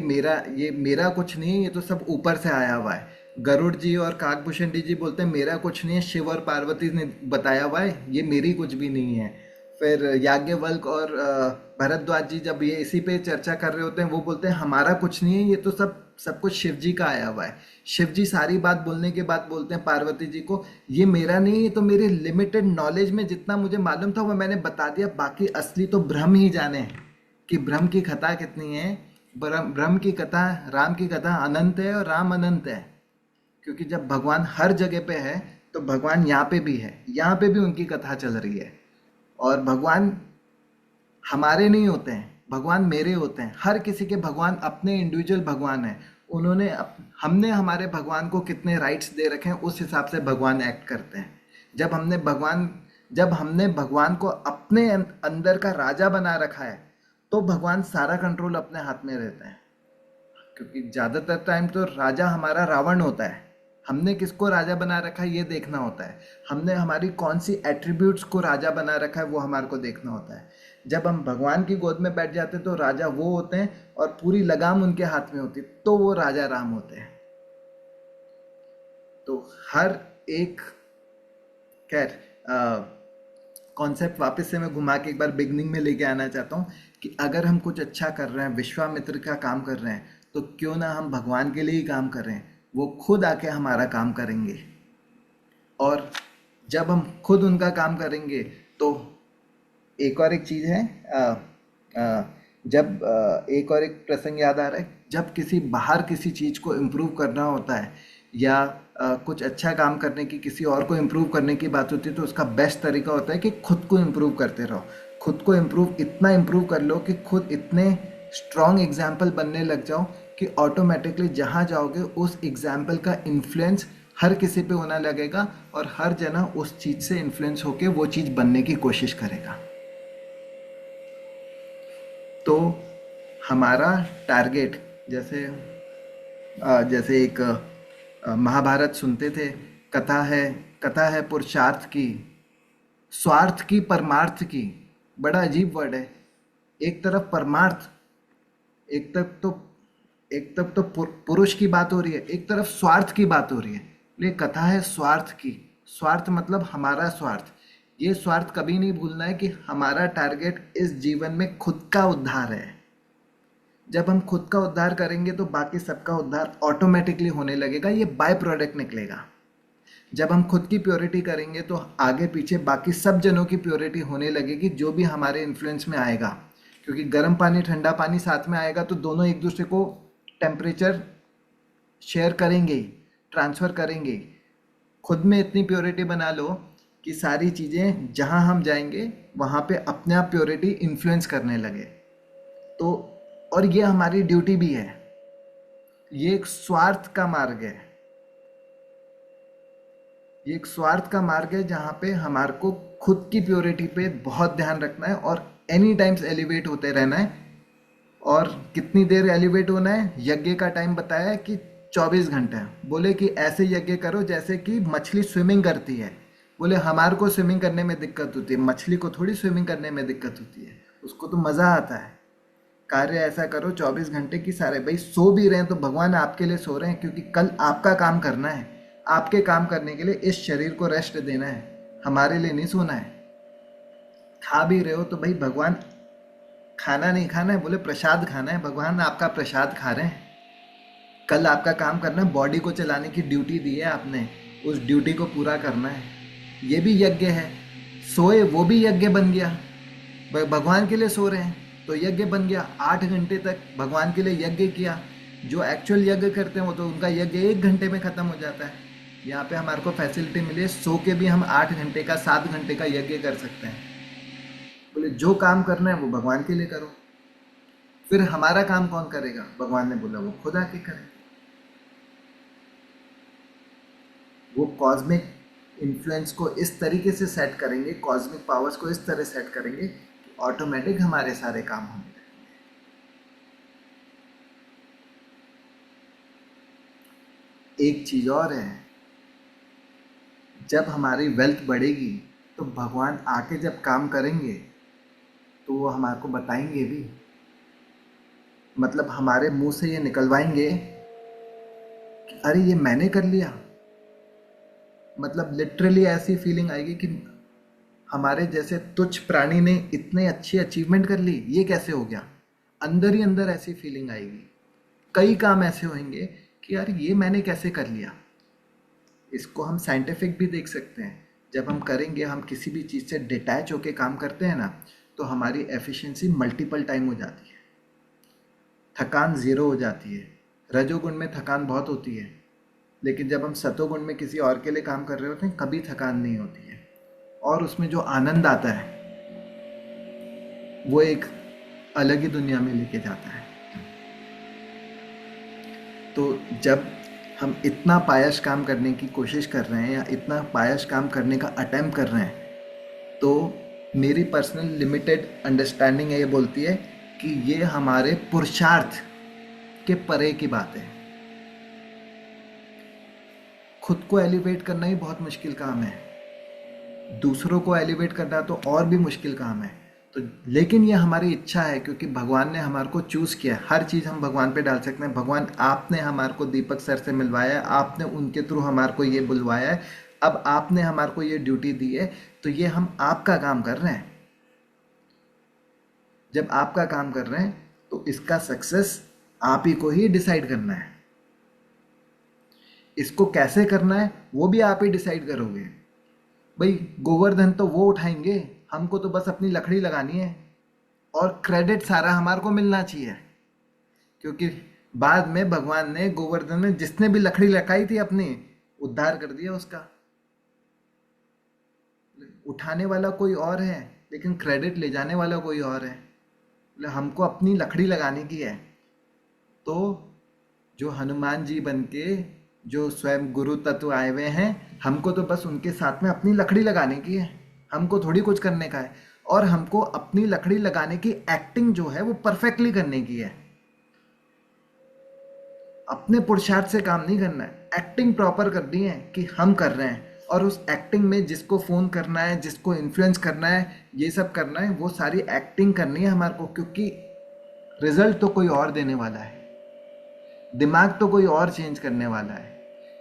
ये मेरा कुछ नहीं है, ये तो सब ऊपर से आया हुआ है। गरुड़ जी और काकभूषण जी बोलते हैं मेरा कुछ नहीं है, शिव और पार्वती ने बताया हुआ है, ये मेरी कुछ भी नहीं है। फिर याज्ञवल्क और भरद्वाज जी जब ये इसी पे चर्चा कर रहे होते हैं, वो बोलते हैं हमारा कुछ नहीं है, ये तो सब कुछ शिव जी का आया हुआ है। शिव जी सारी बात बोलने के बाद बोलते हैं पार्वती जी को, ये मेरा नहीं, ये तो मेरे लिमिटेड नॉलेज में जितना मुझे मालूम था वो मैंने बता दिया, बाकी असली तो ब्रह्म ही जाने कि ब्रह्म की कथा कितनी है। ब्रह्म की कथा, राम की कथा अनंत है और राम अनंत है, क्योंकि जब भगवान हर जगह पे है तो भगवान यहाँ पे भी है, यहाँ पे भी उनकी कथा चल रही है। और भगवान हमारे नहीं होते हैं, भगवान मेरे होते हैं। हर किसी के भगवान अपने इंडिविजुअल भगवान हैं। हमने हमारे भगवान को कितने राइट्स दे रखे हैं, उस हिसाब से भगवान एक्ट करते हैं। जब हमने भगवान को अपने अंदर का राजा बना रखा है, तो भगवान सारा कंट्रोल अपने हाथ में रहता है। क्योंकि ज़्यादातर टाइम तो राजा हमारा रावण होता है। हमने किसको राजा बना रखा है ये देखना होता है। हमने हमारी कौन सी एट्रीब्यूट्स को राजा बना रखा है वो हमारे को देखना होता है। जब हम भगवान की गोद में बैठ जाते हैं तो राजा वो होते हैं और पूरी लगाम उनके हाथ में होती है, तो वो राजा राम होते हैं। तो हर एक, खैर कॉन्सेप्ट वापस से मैं घुमा के एक बार बिगनिंग में लेके आना चाहता हूँ कि अगर हम कुछ अच्छा कर रहे हैं, विश्वामित्र का काम कर रहे हैं, तो क्यों ना हम भगवान के लिए ही काम कर रहे हैं, वो खुद आके हमारा काम करेंगे। और जब हम खुद उनका काम करेंगे तो एक चीज़ है, एक प्रसंग याद आ रहा है, जब किसी बाहर किसी चीज़ को इम्प्रूव करना होता है या कुछ अच्छा काम करने की, किसी और को इम्प्रूव करने की बात होती है, तो उसका बेस्ट तरीका होता है कि खुद को इम्प्रूव करते रहो। खुद को इतना इम्प्रूव कर लो कि खुद इतने स्ट्रॉन्ग एग्जाम्पल बनने लग जाओ कि ऑटोमेटिकली जहाँ जाओगे उस एग्जाम्पल का इन्फ्लुएंस हर किसी पे होना लगेगा और हर जना उस चीज़ से इन्फ्लुएंस होके वो चीज़ बनने की कोशिश करेगा। तो हमारा टारगेट, जैसे एक महाभारत सुनते थे, कथा है पुरुषार्थ की, स्वार्थ की, परमार्थ की। बड़ा अजीब वर्ड है। एक तरफ परमार्थ, एक तरफ तो पुरुष की बात हो रही है, एक तरफ स्वार्थ की बात हो रही है। ये कथा है स्वार्थ की। स्वार्थ मतलब हमारा स्वार्थ। ये स्वार्थ कभी नहीं भूलना है कि हमारा टारगेट इस जीवन में खुद का उद्धार है। जब हम खुद का उद्धार करेंगे तो बाकी सबका उद्धार ऑटोमेटिकली होने लगेगा, ये बाय प्रोडक्ट निकलेगा। जब हम खुद की प्योरिटी करेंगे तो आगे पीछे बाकी सब जनों की प्योरिटी होने लगेगी, जो भी हमारे इन्फ्लुएंस में आएगा। क्योंकि गर्म पानी ठंडा पानी साथ में आएगा तो दोनों एक दूसरे को टेम्परेचर शेयर करेंगे, ट्रांसफ़र करेंगे। खुद में इतनी प्योरिटी बना लो कि सारी चीज़ें जहाँ हम जाएंगे वहाँ पे अपने आप प्योरिटी इन्फ्लुएंस करने लगे। तो और ये हमारी ड्यूटी भी है। ये एक स्वार्थ का मार्ग है। ये एक स्वार्थ का मार्ग है जहाँ पे हमारे को खुद की प्योरिटी पे बहुत ध्यान रखना है और एनी टाइम्स एलिवेट होते रहना है। और कितनी देर एलिवेट होना है, यज्ञ का टाइम बताया है कि 24 घंटे। बोले कि ऐसे यज्ञ करो जैसे कि मछली स्विमिंग करती है। बोले हमारे को स्विमिंग करने में दिक्कत होती है, मछली को थोड़ी स्विमिंग करने में दिक्कत होती है, उसको तो मज़ा आता है। कार्य ऐसा करो 24 घंटे की सारे, भाई सो भी रहे हैं तो भगवान आपके लिए सो रहे हैं, क्योंकि कल आपका काम करना है। आपके काम करने के लिए इस शरीर को रेस्ट देना है, हमारे लिए नहीं सोना है। खा भी रहे हो तो भाई भगवान, खाना नहीं खाना है, बोले प्रसाद खाना है, भगवान आपका प्रसाद खा रहे हैं। कल आपका काम करना है, बॉडी को चलाने की ड्यूटी दी है आपने, उस ड्यूटी को पूरा करना है। ये भी यज्ञ है। सोए वो भी यज्ञ बन गया, भगवान के लिए सो रहे हैं तो यज्ञ बन गया। 8 घंटे तक भगवान के लिए यज्ञ किया। जो एक्चुअल यज्ञ करते हैं वो तो उनका यज्ञ 1 घंटे में ख़त्म हो जाता है। यहाँ पे हमारे को फैसिलिटी मिली है, सो के भी हम 8 घंटे का 7 घंटे का यज्ञ कर सकते हैं। बोले जो काम करना है वो भगवान के लिए करो। फिर हमारा काम कौन करेगा? भगवान ने बोला वो खुद आके करे। वो कॉस्मिक इन्फ्लुएंस को इस तरीके से सेट करेंगे, कॉस्मिक पावर्स को इस तरह सेट करेंगे कि ऑटोमेटिक हमारे सारे काम होंगे। एक चीज़ और है, जब हमारी वेल्थ बढ़ेगी तो भगवान आके जब काम करेंगे तो वो हमारे को बताएंगे भी। मतलब हमारे मुंह से ये निकलवाएंगे कि अरे ये मैंने कर लिया। मतलब लिटरली ऐसी फीलिंग आएगी कि हमारे जैसे तुच्छ प्राणी ने इतने अच्छी अचीवमेंट कर ली, ये कैसे हो गया? अंदर ही अंदर ऐसी फीलिंग आएगी। कई काम ऐसे होंगे कि यार ये मैंने कैसे कर लिया। इसको हम साइंटिफिक भी देख सकते हैं। जब हम करेंगे, हम किसी भी चीज़ से डिटैच होके काम करते हैं ना, तो हमारी एफिशिएंसी मल्टीपल टाइम हो जाती है, थकान ज़ीरो हो जाती है। रजोगुण में थकान बहुत होती है, लेकिन जब हम सतोगुण में किसी और के लिए काम कर रहे होते हैं, कभी थकान नहीं होती है। और उसमें जो आनंद आता है वो एक अलग ही दुनिया में लेके जाता है। तो जब हम इतना पायश काम करने की कोशिश कर रहे हैं या इतना पायश काम करने का अटेम्प्ट कर रहे हैं, तो मेरी पर्सनल लिमिटेड अंडरस्टैंडिंग है, ये बोलती है कि ये हमारे पुरुषार्थ के परे की बात है। खुद को एलिवेट करना ही बहुत मुश्किल काम है, दूसरों को एलिवेट करना तो और भी मुश्किल काम है। तो लेकिन ये हमारी इच्छा है, क्योंकि भगवान ने हमारे को चूज़ किया है। हर चीज़ हम भगवान पे डाल सकते हैं। भगवान, आपने हमारे को दीपक सर से मिलवाया है, आपने उनके थ्रू हमारे को ये बुलवाया है, अब आपने हमारे को ये ड्यूटी दी है, तो ये हम आपका काम कर रहे हैं। जब आपका काम कर रहे हैं तो इसका सक्सेस आप ही को ही डिसाइड करना है। इसको कैसे करना है वो भी आप ही डिसाइड करोगे। भाई गोवर्धन तो वो उठाएंगे, हमको तो बस अपनी लकड़ी लगानी है, और क्रेडिट सारा हमारे को मिलना चाहिए, क्योंकि बाद में भगवान ने गोवर्धन में जिसने भी लकड़ी लगाई थी अपनी, उद्धार कर दिया उसका। उठाने वाला कोई और है, लेकिन क्रेडिट ले जाने वाला कोई और है। बोले हमको अपनी लकड़ी लगाने की है। तो जो हनुमान जी बन के जो स्वयं गुरु तत्व आए हुए हैं, हमको तो बस उनके साथ में अपनी लकड़ी लगाने की है, हमको थोड़ी कुछ करने का है। और हमको अपनी लकड़ी लगाने की एक्टिंग जो है वो परफेक्टली करने की है, अपने पुरुषार्थ से काम नहीं करना है। एक्टिंग प्रॉपर करनी है कि हम कर रहे हैं, और उस एक्टिंग में जिसको फ़ोन करना है, जिसको इन्फ्लुएंस करना है, ये सब करना है, वो सारी एक्टिंग करनी है हमारे को, क्योंकि रिजल्ट तो कोई और देने वाला है, दिमाग तो कोई और चेंज करने वाला है,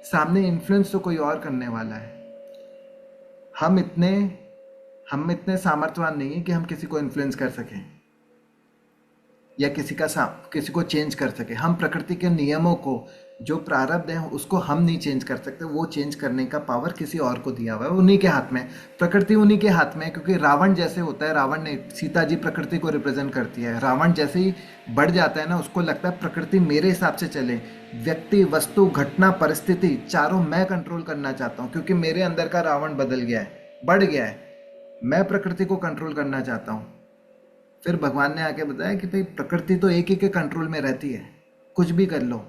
सामने इन्फ्लुएंस तो कोई और करने वाला है। हम इतने सामर्थ्यवान नहीं है कि हम किसी को इन्फ्लुएंस कर सकें या किसी को चेंज कर सके। हम प्रकृति के नियमों को, जो प्रारब्ध है, उसको हम नहीं चेंज कर सकते। वो चेंज करने का पावर किसी और को दिया हुआ है, उन्हीं के हाथ में, प्रकृति उन्हीं के हाथ में है। क्योंकि रावण जैसे होता है, रावण ने, सीता जी प्रकृति को रिप्रेजेंट करती है। रावण जैसे ही बढ़ जाता है ना, उसको लगता है प्रकृति मेरे हिसाब से चले, व्यक्ति, वस्तु, घटना, परिस्थिति, चारों मैं कंट्रोल करना चाहता हूँ, क्योंकि मेरे अंदर का रावण बदल गया है, बढ़ गया है, मैं प्रकृति को कंट्रोल करना चाहता हूँ। फिर भगवान ने आके बताया कि भाई प्रकृति तो एक ही के कंट्रोल में रहती है, कुछ भी कर लो।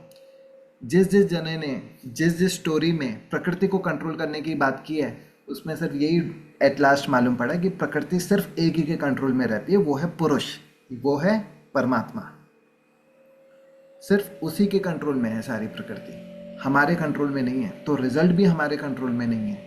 जिस जिस जने ने जिस जिस स्टोरी में प्रकृति को कंट्रोल करने की बात की है, उसमें सिर्फ यही एट लास्ट मालूम पड़ा कि प्रकृति सिर्फ एक ही के कंट्रोल में रहती है, वो है पुरुष, वो है परमात्मा। सिर्फ उसी के कंट्रोल में है सारी प्रकृति, हमारे कंट्रोल में नहीं है। तो रिजल्ट भी हमारे कंट्रोल में नहीं है।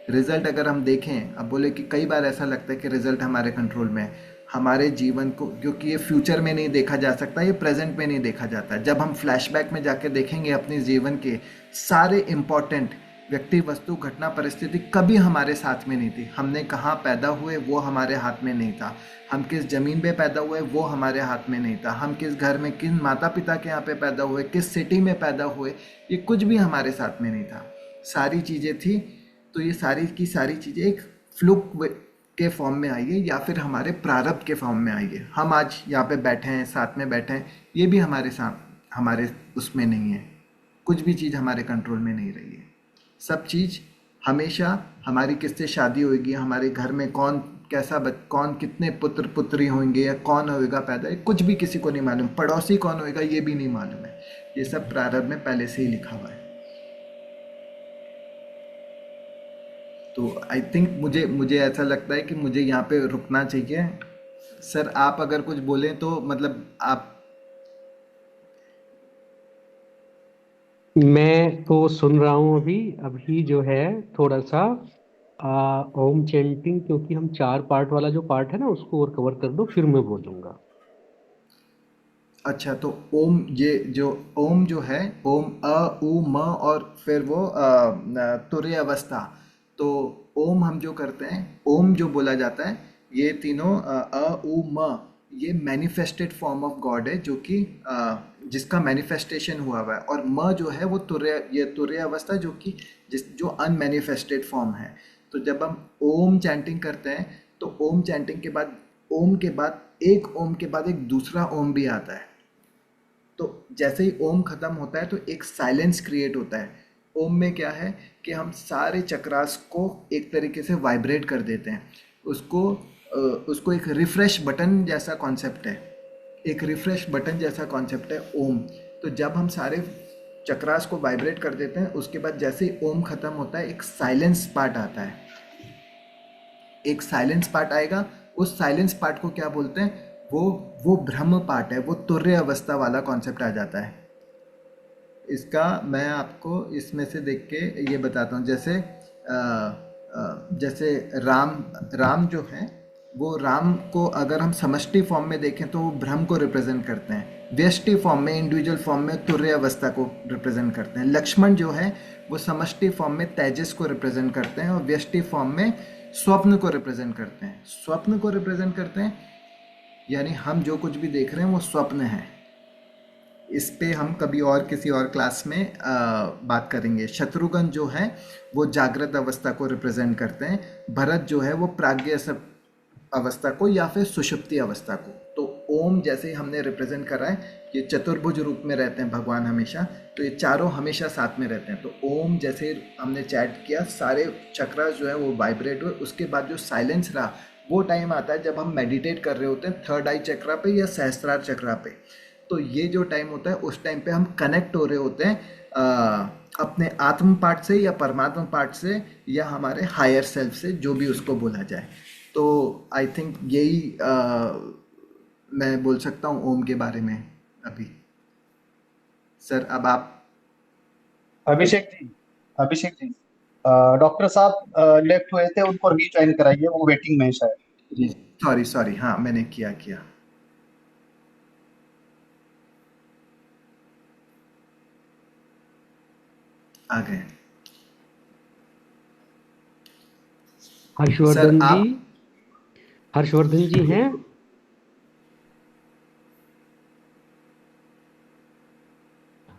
रिजल्ट अगर हम देखें, अब बोले कि कई बार ऐसा लगता है कि रिजल्ट हमारे कंट्रोल में है, हमारे जीवन को, क्योंकि ये फ्यूचर में नहीं देखा जा सकता, ये प्रेजेंट में नहीं देखा जाता। जब हम फ्लैशबैक में जाके देखेंगे अपने जीवन के सारे इम्पोर्टेंट व्यक्ति, वस्तु, घटना, परिस्थिति कभी हमारे साथ में नहीं थी। हमने कहाँ पैदा हुए वो हमारे हाथ में नहीं था, हम किस ज़मीन पे पैदा हुए वो हमारे हाथ में नहीं था, हम किस घर में, किन माता पिता के यहाँ पे पैदा हुए, किस सिटी में पैदा हुए, ये कुछ भी हमारे साथ में नहीं था। सारी चीज़ें थी, तो ये सारी की सारी चीज़ें एक फ्लुक के फॉर्म में आई है, या फिर हमारे प्रारब्ध के फॉर्म में आई है। हम आज यहाँ पे बैठे हैं, साथ में बैठे हैं, ये भी हमारे साथ, हमारे उसमें नहीं है। कुछ भी चीज़ हमारे कंट्रोल में नहीं रही है। सब चीज़ हमेशा, हमारी किससे शादी होगी, हमारे घर में कौन कैसा कौन कितने पुत्र पुत्री होंगे, या कौन होएगा पैदा, ये कुछ भी किसी को नहीं मालूम। पड़ोसी कौन होएगा ये भी नहीं मालूम है। ये सब प्रारब्ध में पहले से ही लिखा हुआ है। तो आई थिंक मुझे ऐसा लगता है कि मुझे यहाँ पे रुकना चाहिए। सर आप अगर कुछ बोलें तो, मतलब आप। मैं तो सुन रहा हूँ अभी अभी जो है थोड़ा सा ओम चैंटिंग, क्योंकि हम 4 पार्ट वाला जो पार्ट है ना उसको और कवर कर दो, फिर मैं बोलूँगा। अच्छा, तो ओम, ये जो ओम जो है, ओम, अ, उ, म, और फिर वो तुरीय अवस्था, तो ओम हम जो करते हैं, ओम जो बोला जाता है, ये तीनों उ म, ये मैनिफेस्टेड फॉर्म ऑफ गॉड है, जो कि जिसका मैनिफेस्टेशन हुआ हुआ है। और म जो है वो तुर्य, ये तुर्य अवस्था, जो कि जो अनमैनिफेस्टेड फॉर्म है। तो जब हम ओम चैंटिंग करते हैं, तो ओम चैंटिंग के बाद, ओम के बाद एक ओम के बाद एक दूसरा ओम भी आता है। तो जैसे ही ओम खत्म होता है तो एक साइलेंस क्रिएट होता है। ओम में क्या है कि हम सारे चक्रास को एक तरीके से वाइब्रेट कर देते हैं। उसको उसको एक रिफ्रेश बटन जैसा कॉन्सेप्ट है, एक रिफ्रेश बटन जैसा कॉन्सेप्ट है ओम। तो जब हम सारे चक्रास को वाइब्रेट कर देते हैं, उसके बाद जैसे ही ओम खत्म होता है, एक साइलेंस पार्ट आता है, एक साइलेंस पार्ट आएगा। उस साइलेंस पार्ट को क्या बोलते हैं, वो ब्रह्म पार्ट है, वो तुर्य अवस्था वाला कॉन्सेप्ट आ जाता है। इसका मैं आपको इसमें से देख के ये बताता हूँ। जैसे राम, राम जो है, वो राम को अगर हम समष्टि फॉर्म में देखें तो वो ब्रह्म को रिप्रेजेंट करते हैं। व्यष्टि फॉर्म में, इंडिविजुअल फॉर्म में तुर्य अवस्था को रिप्रेजेंट करते हैं। लक्ष्मण जो है वो समष्टि फॉर्म में तेजस को रिप्रेजेंट करते हैं, और व्यष्टि फॉर्म में स्वप्न को रिप्रेजेंट करते हैं। स्वप्न को रिप्रेजेंट करते हैं, यानी हम जो कुछ भी देख रहे हैं वो स्वप्न है। इस पे हम कभी और किसी और क्लास में बात करेंगे। शत्रुघ्न जो है वो जागृत अवस्था को रिप्रेजेंट करते हैं। भरत जो है वो प्राज्ञ अवस्था को या फिर सुषुप्ति अवस्था को। तो ओम जैसे ही हमने रिप्रेजेंट करा है, ये चतुर्भुज रूप में रहते हैं भगवान हमेशा, तो ये चारों हमेशा साथ में रहते हैं। तो ओम जैसे ही हमने चैट किया, सारे चक्र जो है वो वाइब्रेट हुए। उसके बाद जो साइलेंस रहा, वो टाइम आता है जब हम मेडिटेट कर रहे होते हैं थर्ड आई चक्रा पे या सहस्त्रार चक्रा पे। तो ये जो टाइम होता है, उस टाइम पे हम कनेक्ट हो रहे होते हैं अपने आत्म पार्ट से या परमात्मा पार्ट से, या हमारे हायर सेल्फ से, जो भी उसको बोला जाए। तो आई थिंक यही मैं बोल सकता हूँ ओम के बारे में अभी। सर अब आप। अभिषेक जी, अभिषेक जी, डॉक्टर साहब लेफ्ट हुए थे, उनको रीज्वाइन कराइए, वो वेटिंग में है शायद। जी, सॉरी सॉरी, हाँ मैंने किया आ गए। सर हर्षवर्धन जी, आप। हर्षवर्धन जी हैं?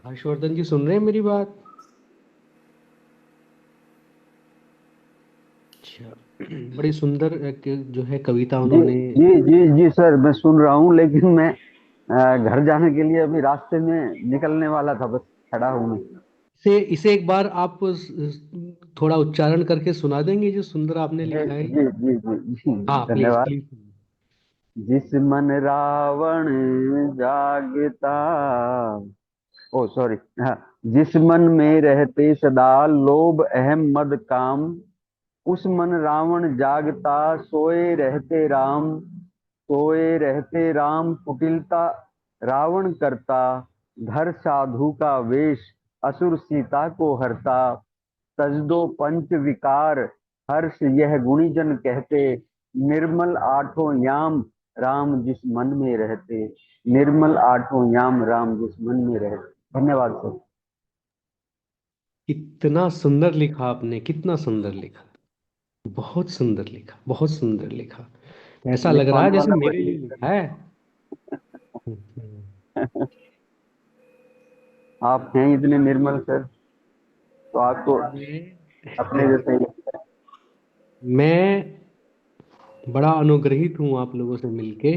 हर्षवर्धन जी सुन रहे हैं मेरी बात? अच्छा। बड़ी सुंदर एक जो है कविता जी उन्होंने। जी जी जी सर, मैं सुन रहा हूँ, लेकिन मैं घर जाने के लिए अभी रास्ते में निकलने वाला था, बस खड़ा हूँ मैं। इसे इसे एक बार आप थोड़ा उच्चारण करके सुना देंगे जो सुंदर आपने जी लिखा है? जी जी जी जी, हाँ प्लीज धन्यवाद। प्लीज। जिस मन रावण जागता, ओ सॉरी, हाँ। जिस मन में रहते सदा लोभ अहम मद काम, उस मन रावण जागता, सोए रहते राम। सोए रहते राम कुटिलता रावण करता, धर साधु का वेश असुर सीता को हरता। सजदो पंच विकार हर्ष यह गुणीजन कहते, निर्मल आठों याम राम जिस मन में रहते। निर्मल आठों याम राम जिस मन में रहते। धन्यवाद सर। कितना सुंदर लिखा आपने, कितना सुंदर लिखा। बहुत सुंदर लिखा, बहुत सुंदर लिखा। ऐसा लग रहा है लिखवाने जैसे वाला मेरे वही लिए है लिखा है। सर। आप हैं इतने निर्मल सर, तो आपको अपने मैं जैसे ही लगता है। मैं बड़ा अनुग्रहित हूँ आप लोगों से मिलके।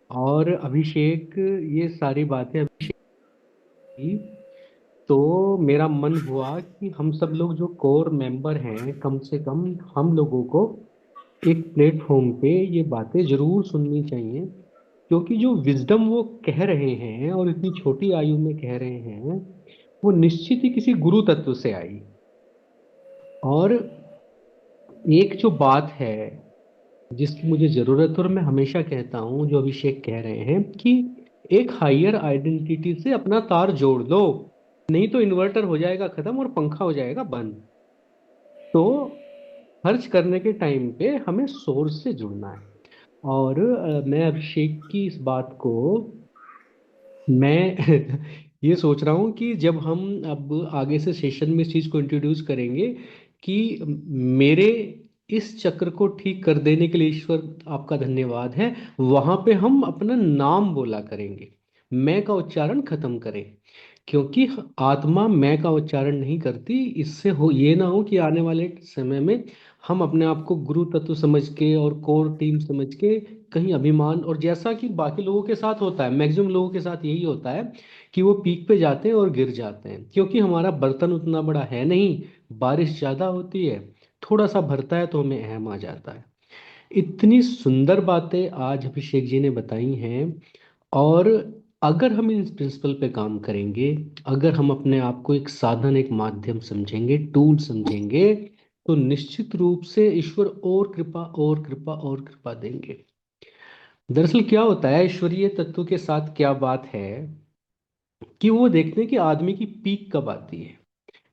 और अभिषेक, ये सारी बातें अभिषेक की, तो मेरा मन हुआ कि हम सब लोग जो कोर मेंबर हैं, कम से कम हम लोगों को एक प्लेटफॉर्म पे ये बातें जरूर सुननी चाहिए। क्योंकि जो विजडम वो कह रहे हैं और इतनी छोटी आयु में कह रहे हैं, वो निश्चित ही किसी गुरु तत्व से आई। और एक जो बात है जिसकी मुझे जरूरत है, और मैं हमेशा कहता हूँ जो अभिषेक कह रहे हैं, कि एक हायर आइडेंटिटी से अपना तार जोड़ दो, नहीं तो इन्वर्टर हो जाएगा खत्म और पंखा हो जाएगा बंद। तो खर्च करने के टाइम पे हमें सोर्स से जुड़ना है। और मैं अभिषेक की इस बात को, मैं ये सोच रहा हूँ कि जब हम अब आगे से सेशन में इस चीज को इंट्रोड्यूस करेंगे कि मेरे इस चक्र को ठीक कर देने के लिए ईश्वर आपका धन्यवाद है। वहां पे हम अपना नाम बोला करेंगे, मैं का उच्चारण खत्म करें, क्योंकि आत्मा मैं का उच्चारण नहीं करती। इससे हो ये ना हो कि आने वाले समय में हम अपने आप को गुरु तत्व समझ के और कोर टीम समझ के कहीं अभिमान, और जैसा कि बाकी लोगों के साथ होता है, मैक्सिमम लोगों के साथ यही होता है कि वो पीक पे जाते हैं और गिर जाते हैं, क्योंकि हमारा बर्तन उतना बड़ा है नहीं। बारिश ज्यादा होती है, थोड़ा सा भरता है तो हमें अहम आ जाता है। इतनी सुंदर बातें आज अभिषेक जी ने बताई हैं। और अगर हम इन प्रिंसिपल पे काम करेंगे, अगर हम अपने आप को एक साधन, एक माध्यम समझेंगे, टूल समझेंगे, तो निश्चित रूप से ईश्वर और कृपा और कृपा और कृपा देंगे। दरअसल क्या होता है, ईश्वरीय तत्व के साथ क्या बात है कि वो देखते हैं कि आदमी की पीक कब आती है।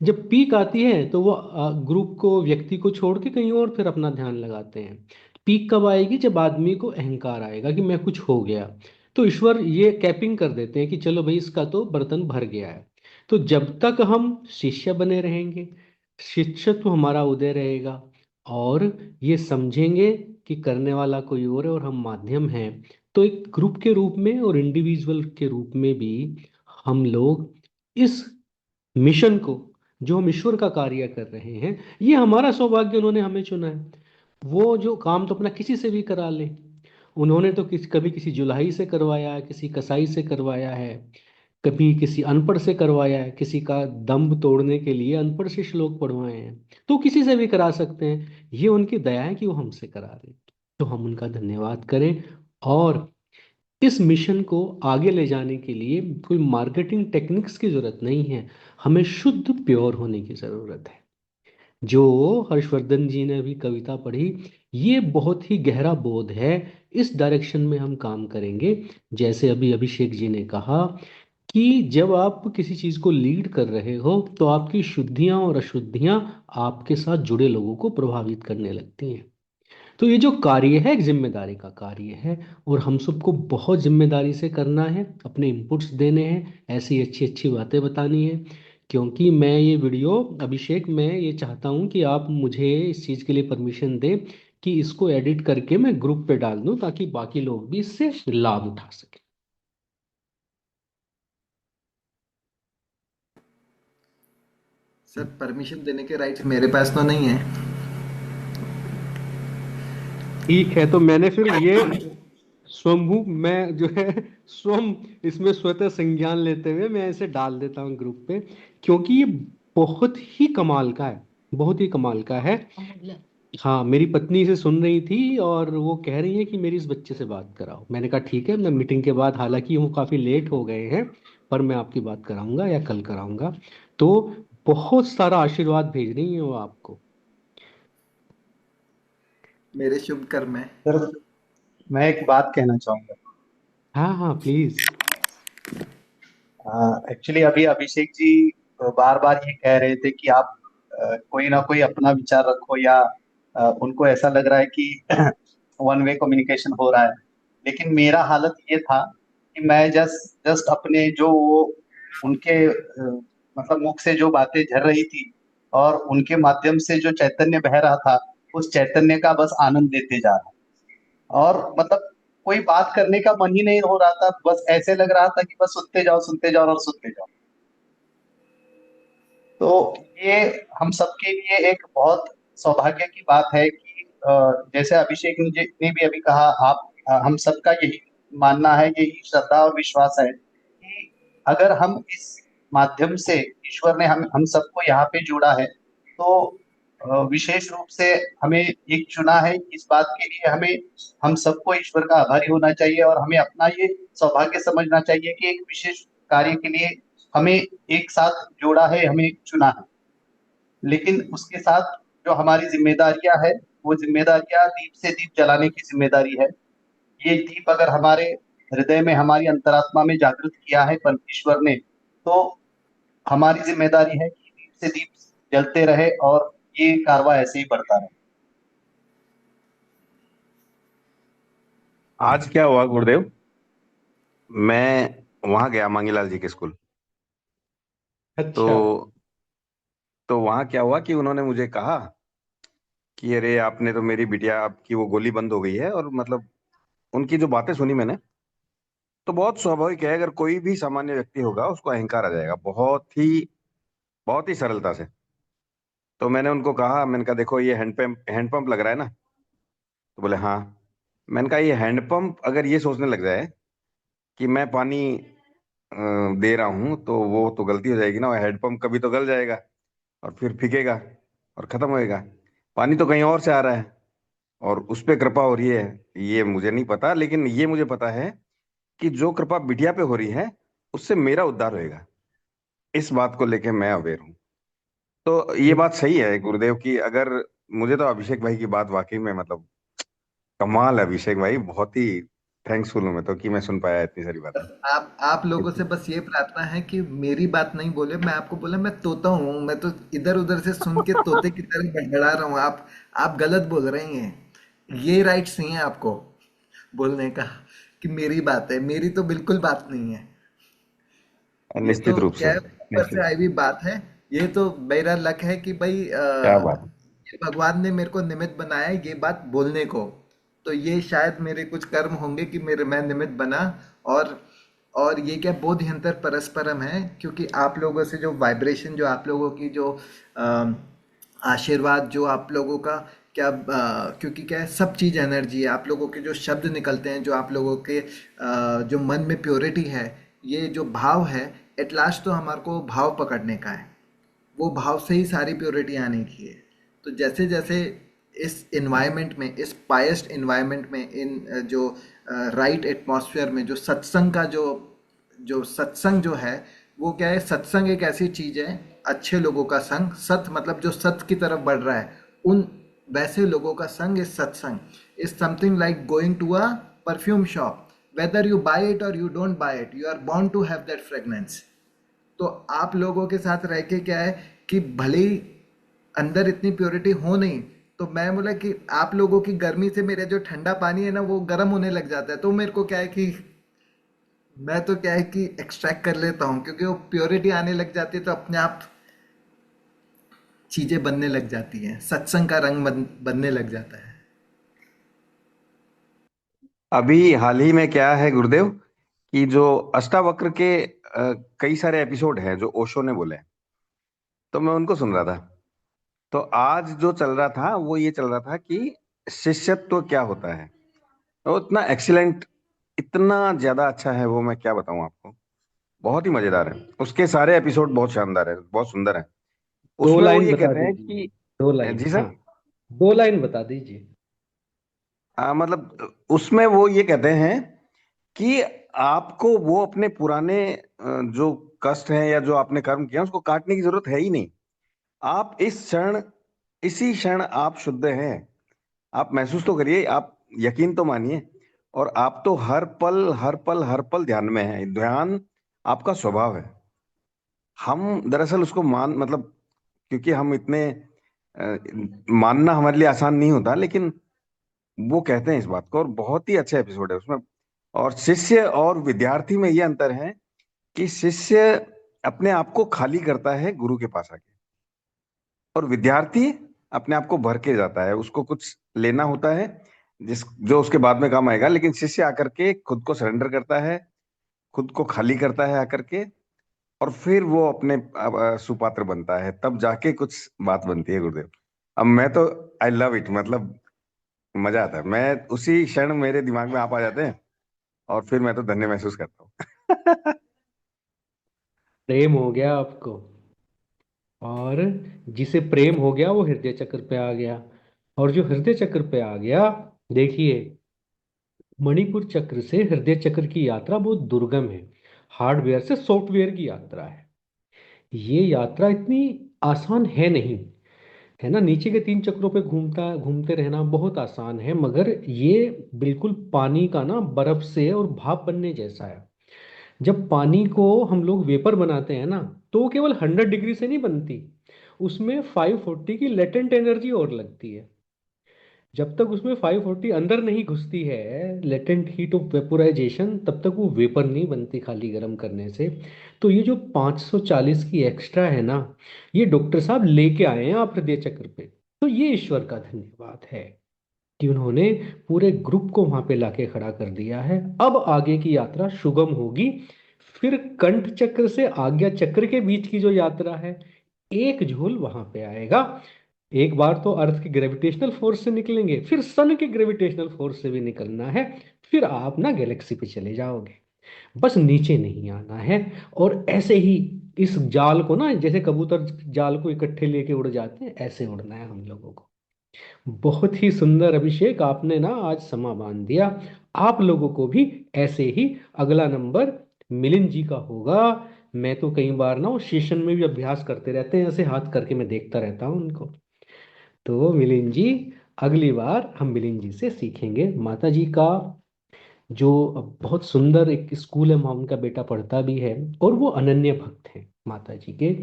जब पीक आती है तो वो ग्रुप को, व्यक्ति को छोड़ के कहीं और फिर अपना ध्यान लगाते हैं। पीक कब आएगी? जब आदमी को अहंकार आएगा कि मैं कुछ हो गया। तो ईश्वर ये कैपिंग कर देते हैं कि चलो भाई, इसका तो बर्तन भर गया है। तो जब तक हम शिष्य बने रहेंगे, शिष्यत्व हमारा उदय रहेगा, और ये समझेंगे कि करने वाला कोई और है और हम माध्यम हैं, तो एक ग्रुप के रूप में और इंडिविजुअल के रूप में भी हम लोग इस मिशन को, जो हम ईश्वर का कार्य कर रहे हैं, ये हमारा सौभाग्य, उन्होंने हमें चुना है। वो जो काम तो अपना किसी से भी करा ले। उन्होंने तो कभी किसी जुलाही से करवाया है, किसी कसाई से करवाया है, कभी किसी अनपढ़ से करवाया है, किसी का दम्भ तोड़ने के लिए अनपढ़ से श्लोक पढ़वाए हैं। तो किसी से भी करा सकते हैं, ये उनकी दया है कि वो हमसे करा रहे हैं। तो हम उनका धन्यवाद करें। और इस मिशन को आगे ले जाने के लिए कोई मार्केटिंग टेक्निक्स की जरूरत नहीं है, हमें शुद्ध प्योर होने की जरूरत है। जो हर्षवर्धन जी ने अभी कविता पढ़ी, ये बहुत ही गहरा बोध है। इस डायरेक्शन में हम काम करेंगे। जैसे अभी अभिषेक जी ने कहा कि जब आप किसी चीज को लीड कर रहे हो तो आपकी शुद्धियां और अशुद्धियां आपके साथ जुड़े लोगों को प्रभावित करने लगती हैं। तो ये जो कार्य है, एक जिम्मेदारी का कार्य है, और हम सबको बहुत जिम्मेदारी से करना है, अपने इनपुट्स देने हैं, ऐसी अच्छी अच्छी बातें बतानी है। क्योंकि मैं ये वीडियो, अभिषेक, मैं ये चाहता हूँ कि आप मुझे इस चीज़ के लिए परमिशन दें कि इसको एडिट करके मैं ग्रुप पे डाल दूँ, ताकि बाकी लोग भी इससे लाभ उठा सकें। सर, परमिशन देने के राइट्स मेरे पास तो नहीं है। ठीक है, तो मैंने फिर ये स्वयं, मैं जो है स्वयं इसमें स्वतः संज्ञान लेते हुए मैं इसे डाल देता हूँ ग्रुप पे, क्योंकि ये बहुत ही कमाल का है, बहुत ही कमाल का है। हाँ, मेरी पत्नी इसे सुन रही थी और वो कह रही है कि मेरी इस बच्चे से बात कराओ। मैंने कहा ठीक है, मैं मीटिंग के बाद, हालांकि वो काफ़ी लेट हो गए हैं, पर मैं आपकी बात कराऊंगा या कल कराऊंगा। तो बहुत सारा आशीर्वाद भेज रही है वो आपको। मेरे शुभ कर्म है। सर, मैं एक बात कहना चाहूंगा। हाँ हाँ, प्लीज। एक्चुअली अभी अभिषेक जी बार बार ये कह रहे थे कि आप कोई ना कोई अपना विचार रखो, या उनको ऐसा लग रहा है कि वन वे कम्युनिकेशन हो रहा है। लेकिन मेरा हालत ये था कि मैं जस्ट जस्ट अपने जो वो उनके मतलब मुख से जो बातें झर रही थी और उनके माध्यम से जो चैतन्य बह रहा था, उस चैतन्य का बस आनंद लेते जा रहा। और मतलब कोई बात करने का मन ही नहीं हो रहा था, बस ऐसे लग रहा था कि बस सुनते जाओ और सुनते जाओ। तो ये हम सबके लिए एक बहुत सौभाग्य की बात है कि जैसे अभिषेक ने भी अभी कहा, आप हम सबका यही मानना है, यही श्रद्धा और विश्वास है कि अगर हम इस माध्यम से, ईश्वर ने हम सबको यहाँ पे जोड़ा है, तो विशेष रूप से हमें एक चुना है। इस बात के लिए हमें, हम सबको ईश्वर का आभारी होना चाहिए, और हमें अपना ये सौभाग्य समझना चाहिए कि एक विशेष कार्य के लिए हमें एक साथ जोड़ा है, हमें चुना है। लेकिन उसके साथ जो हमारी जिम्मेदारियां है, वो जिम्मेदारियां दीप से दीप जलाने की जिम्मेदारी है। ये दीप अगर हमारे हृदय में, हमारी अंतरात्मा में जागृत किया है परमेश्वर ने, तो हमारी जिम्मेदारी है कि दीप से दीप जलते रहे और ये कारवां ऐसे ही बढ़ता रहे। आज क्या हुआ गुरुदेव, मैं वहां गया मांगीलाल जी के स्कूल। अच्छा। तो वहां क्या हुआ कि उन्होंने मुझे कहा कि अरे आपने तो मेरी बिटिया, आपकी वो गोली बंद हो गई है, और मतलब उनकी जो बातें सुनी मैंने, तो बहुत स्वाभाविक है, अगर कोई भी सामान्य व्यक्ति होगा उसको अहंकार आ जाएगा बहुत ही सरलता से। तो मैंने कहा देखो ये हैंडपंप लग रहा है ना? तो बोले हाँ। मैंने कहा ये हैंडपंप अगर ये सोचने लग जाए कि मैं पानी अ, दे रहा हूं, तो वो तो गलती हो जाएगी ना, हैंडपंप कभी तो गल जाएगा और फिर फीकेगा और खत्म होएगा। पानी तो कहीं और से आ रहा है और उस पे कृपा हो रही है, ये मुझे नहीं पता, लेकिन ये मुझे पता है कि जो कृपा बिटिया पे हो रही है उससे मेरा उद्धार होएगा। इस बात को लेके मैं अवेयर हूँ। तो ये बात सही है गुरुदेव की। अगर मुझे तो अभिषेक भाई की बात वाकई में मतलब कमाल है। अभिषेक भाई बहुत ही थैंक्सफुल हूँ मैं तो कि मैं सुन पाया इतनी सारी बातें। बस आप लोगों से बस ये प्रार्थना है कि मेरी बात नहीं बोले। मैं आपको बोला, मैं तोता हूँ, मैं तो इधर उधर से सुन के तोते की तरह बड़बड़ा रहा हूँ। आप गलत बोल रहे हैं। ये राइट्स नहीं है आपको बोलने का कि मेरी बात है। मेरी तो बिल्कुल बात नहीं है। ये तो निश्चित रूप क्या से। है, ऊपर से निश्चित। आई हुई बात है। ये तो मेरा लक है कि भाई क्या बात है। ये भगवान ने मेरे को निमित्त बनाया है ये बात बोलने को। तो ये शायद मेरे कुछ कर्म होंगे कि मेरे मैं निमित्त बना। और और ये क्या बोधियंतर परस्परम है, क्योंकि आप लोगों से जो वाइब्रेशन, जो आप लोगों की जो अ, आशीर्वाद, जो आप लोगों का क्या क्योंकि क्या है, सब चीज़ एनर्जी है। आप लोगों के जो शब्द निकलते हैं, जो आप लोगों के जो मन में प्योरिटी है, ये जो भाव है, एट लास्ट तो हमारे को भाव पकड़ने का है। वो भाव से ही सारी प्योरिटी आने की है। तो जैसे जैसे इस इन्वायरमेंट में, इस पायस्ट इन्वायरमेंट में, इन जो राइट एटमॉस्फेयर में, जो सत्संग का जो सत्संग जो है, वो क्या है, सत्संग एक ऐसी चीज है, अच्छे लोगों का संग, सत मतलब जो सत्य की तरफ बढ़ रहा है, उन वैसे लोगों का संग इज सत्संग। Is something like going to a perfume shop. Whether you buy it or you don't buy it, you are born to have that fragrance. तो आप लोगों के साथ रह के क्या है कि भले ही अंदर इतनी प्योरिटी हो नहीं, तो मैं बोला कि आप लोगों की गर्मी से मेरा जो ठंडा पानी है ना, वो गर्म होने लग जाता है। तो मेरे को क्या है कि मैं तो क्या है कि एक्सट्रैक्ट कर लेता हूँ, क्योंकि वो प्योरिटी आने लग जाती है तो अपने आप चीजें बनने लग जाती हैं, सत्संग का रंग बनने लग जाता है। अभी हाल ही में क्या है गुरुदेव, कि जो अष्टावक्र के कई सारे एपिसोड हैं जो ओशो ने बोले हैं, तो मैं उनको सुन रहा था। तो आज जो चल रहा था वो ये चल रहा था कि शिष्यत्व क्या होता है। तो इतना एक्सीलेंट, इतना ज्यादा अच्छा है वो, मैं क्या बताऊं आपको। बहुत ही मजेदार है, उसके सारे एपिसोड बहुत शानदार है, बहुत सुंदर है। दो उसमें वो लाइन ये बता कहते हैं दीजिए। कि दो लाइन, जी हाँ। सर। दो लाइन बता दीजिए। मतलब उसमें वो ये कहते हैं कि आपको वो अपने पुराने जो कष्ट हैं या जो आपने कर्म किया उसको काटने की जरूरत है ही नहीं। आप इस क्षण, इसी क्षण आप शुद्ध हैं। आप महसूस तो करिए, आप यकीन तो मानिए। और आप तो हर पल हर पल हर पल ध्यान में हैं। ध्यान आपका स्वभाव है। हम दरअसल उसको मान मतलब, क्योंकि हम इतने मानना हमारे लिए आसान नहीं होता, लेकिन वो कहते हैं इस बात को, और बहुत ही अच्छे एपिसोड है उसमें। और शिष्य और विद्यार्थी में ये अंतर है कि शिष्य अपने आप को खाली करता है गुरु के पास आके, और विद्यार्थी अपने आप को भर के जाता है। उसको कुछ लेना होता है जिस जो उसके बाद में काम आएगा, लेकिन शिष्य आकर के खुद को सरेंडर करता है, खुद को खाली करता है आकर के, और फिर वो अपने सुपात्र बनता है, तब जाके कुछ बात बनती है गुरुदेव। अब मैं तो आई लव इट, मतलब मजा आता है। मैं उसी क्षण मेरे दिमाग में आप आ जाते हैं और फिर मैं तो धन्य महसूस करता हूँ। प्रेम हो गया आपको, और जिसे प्रेम हो गया वो हृदय चक्र पे आ गया। और जो हृदय चक्र पे आ गया, देखिए, मणिपुर चक्र से हृदय चक्र की यात्रा बहुत दुर्गम है। हार्डवेयर से सॉफ्टवेयर की यात्रा है। ये यात्रा इतनी आसान है नहीं, है ना। नीचे के तीन चक्रों पे घूमता घूमते रहना बहुत आसान है, मगर ये बिल्कुल पानी का ना बर्फ से और भाप बनने जैसा है। जब पानी को हम लोग वेपर बनाते हैं ना, तो वो केवल 100 डिग्री से नहीं बनती, उसमें 540 की लेटेंट एनर्जी और लगती है। जब तक उसमें 540 अंदर नहीं घुसती है, लेटेंट हीट ऑफ वेपोराइजेशन, तब तक वो वेपर नहीं बनती खाली गर्म करने से। तो ये जो 540 की एक्स्ट्रा है ना, ये डॉक्टर साहब लेके आए हैं आप हृदय चक्र पे। तो ये ईश्वर का धन्यवाद है कि उन्होंने पूरे ग्रुप को वहां पे लाके खड़ा कर दिया है। अब आगे की यात्रा सुगम होगी। फिर कंठ चक्र से आज्ञा चक्र के बीच की जो यात्रा है, एक झोल वहां पे आएगा। एक बार तो अर्थ के ग्रेविटेशनल फोर्स से निकलेंगे, फिर सन के ग्रेविटेशनल फोर्स से भी निकलना है, फिर आप ना गैलेक्सी पे चले जाओगे। बस नीचे नहीं आना है। और ऐसे ही इस जाल को ना, जैसे कबूतर जाल को इकट्ठे लेके उड़ जाते हैं, ऐसे उड़ना है हम लोगों को। बहुत ही सुंदर अभिषेक, आपने ना आज समा बांध दिया। आप लोगों को भी ऐसे ही अगला नंबर मिलिंद जी का होगा। मैं तो कई बार ना उस सेशन में भी अभ्यास करते रहते हैं, ऐसे हाथ करके मैं देखता रहता हूँ उनको। तो मिलिंद जी, अगली बार हम मिलिंद जी से सीखेंगे। माता जी का जो बहुत सुंदर एक स्कूल है, वहाँ उनका बेटा पढ़ता भी है, और वो अनन्य भक्त हैं माता जी के।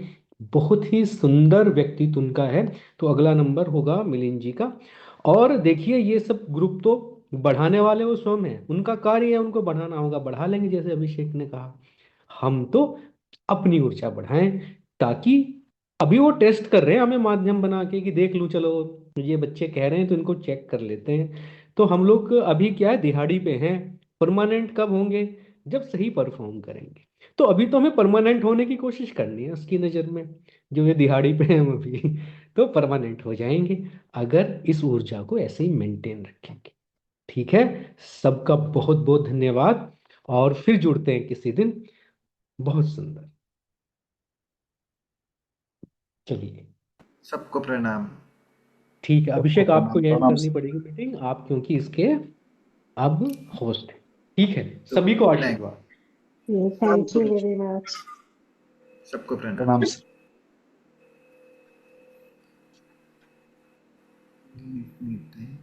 बहुत ही सुंदर व्यक्तित्व उनका है। तो अगला नंबर होगा मिलिंद जी का। और देखिए, ये सब ग्रुप तो बढ़ाने वाले वो स्वयं है, उनका कार्य है, उनको बढ़ाना होगा, बढ़ा लेंगे जैसे अभिषेक ने कहा। हम तो अपनी ऊर्जा बढ़ाएं, ताकि अभी वो टेस्ट कर रहे हैं हमें माध्यम बना के कि देख लूं, चलो ये बच्चे कह रहे हैं तो इनको चेक कर लेते हैं। तो हम लोग अभी क्या है, दिहाड़ी पे हैं। परमानेंट कब होंगे? जब सही परफॉर्म करेंगे। तो अभी तो हमें परमानेंट होने की कोशिश करनी है उसकी नज़र में। जो ये दिहाड़ी पे हैं हम अभी, तो परमानेंट हो जाएंगे अगर इस ऊर्जा को ऐसे ही मेंटेन रखेंगे। ठीक है। सबका बहुत बहुत धन्यवाद, और फिर जुड़ते हैं किसी दिन। बहुत सुंदर। चलिए, सबको प्रणाम। ठीक है सबको अभिषेक, आपको प्रणाम, एंड प्रणाम। करनी पड़ेगी मीटिंग, आप क्योंकि इसके अब होस्ट हैं। ठीक है, तो सभी को गुड नाइट, आशीर्वाद। Thank you very much. सबको प्रणाम। प्रणाम। मिलते हैं।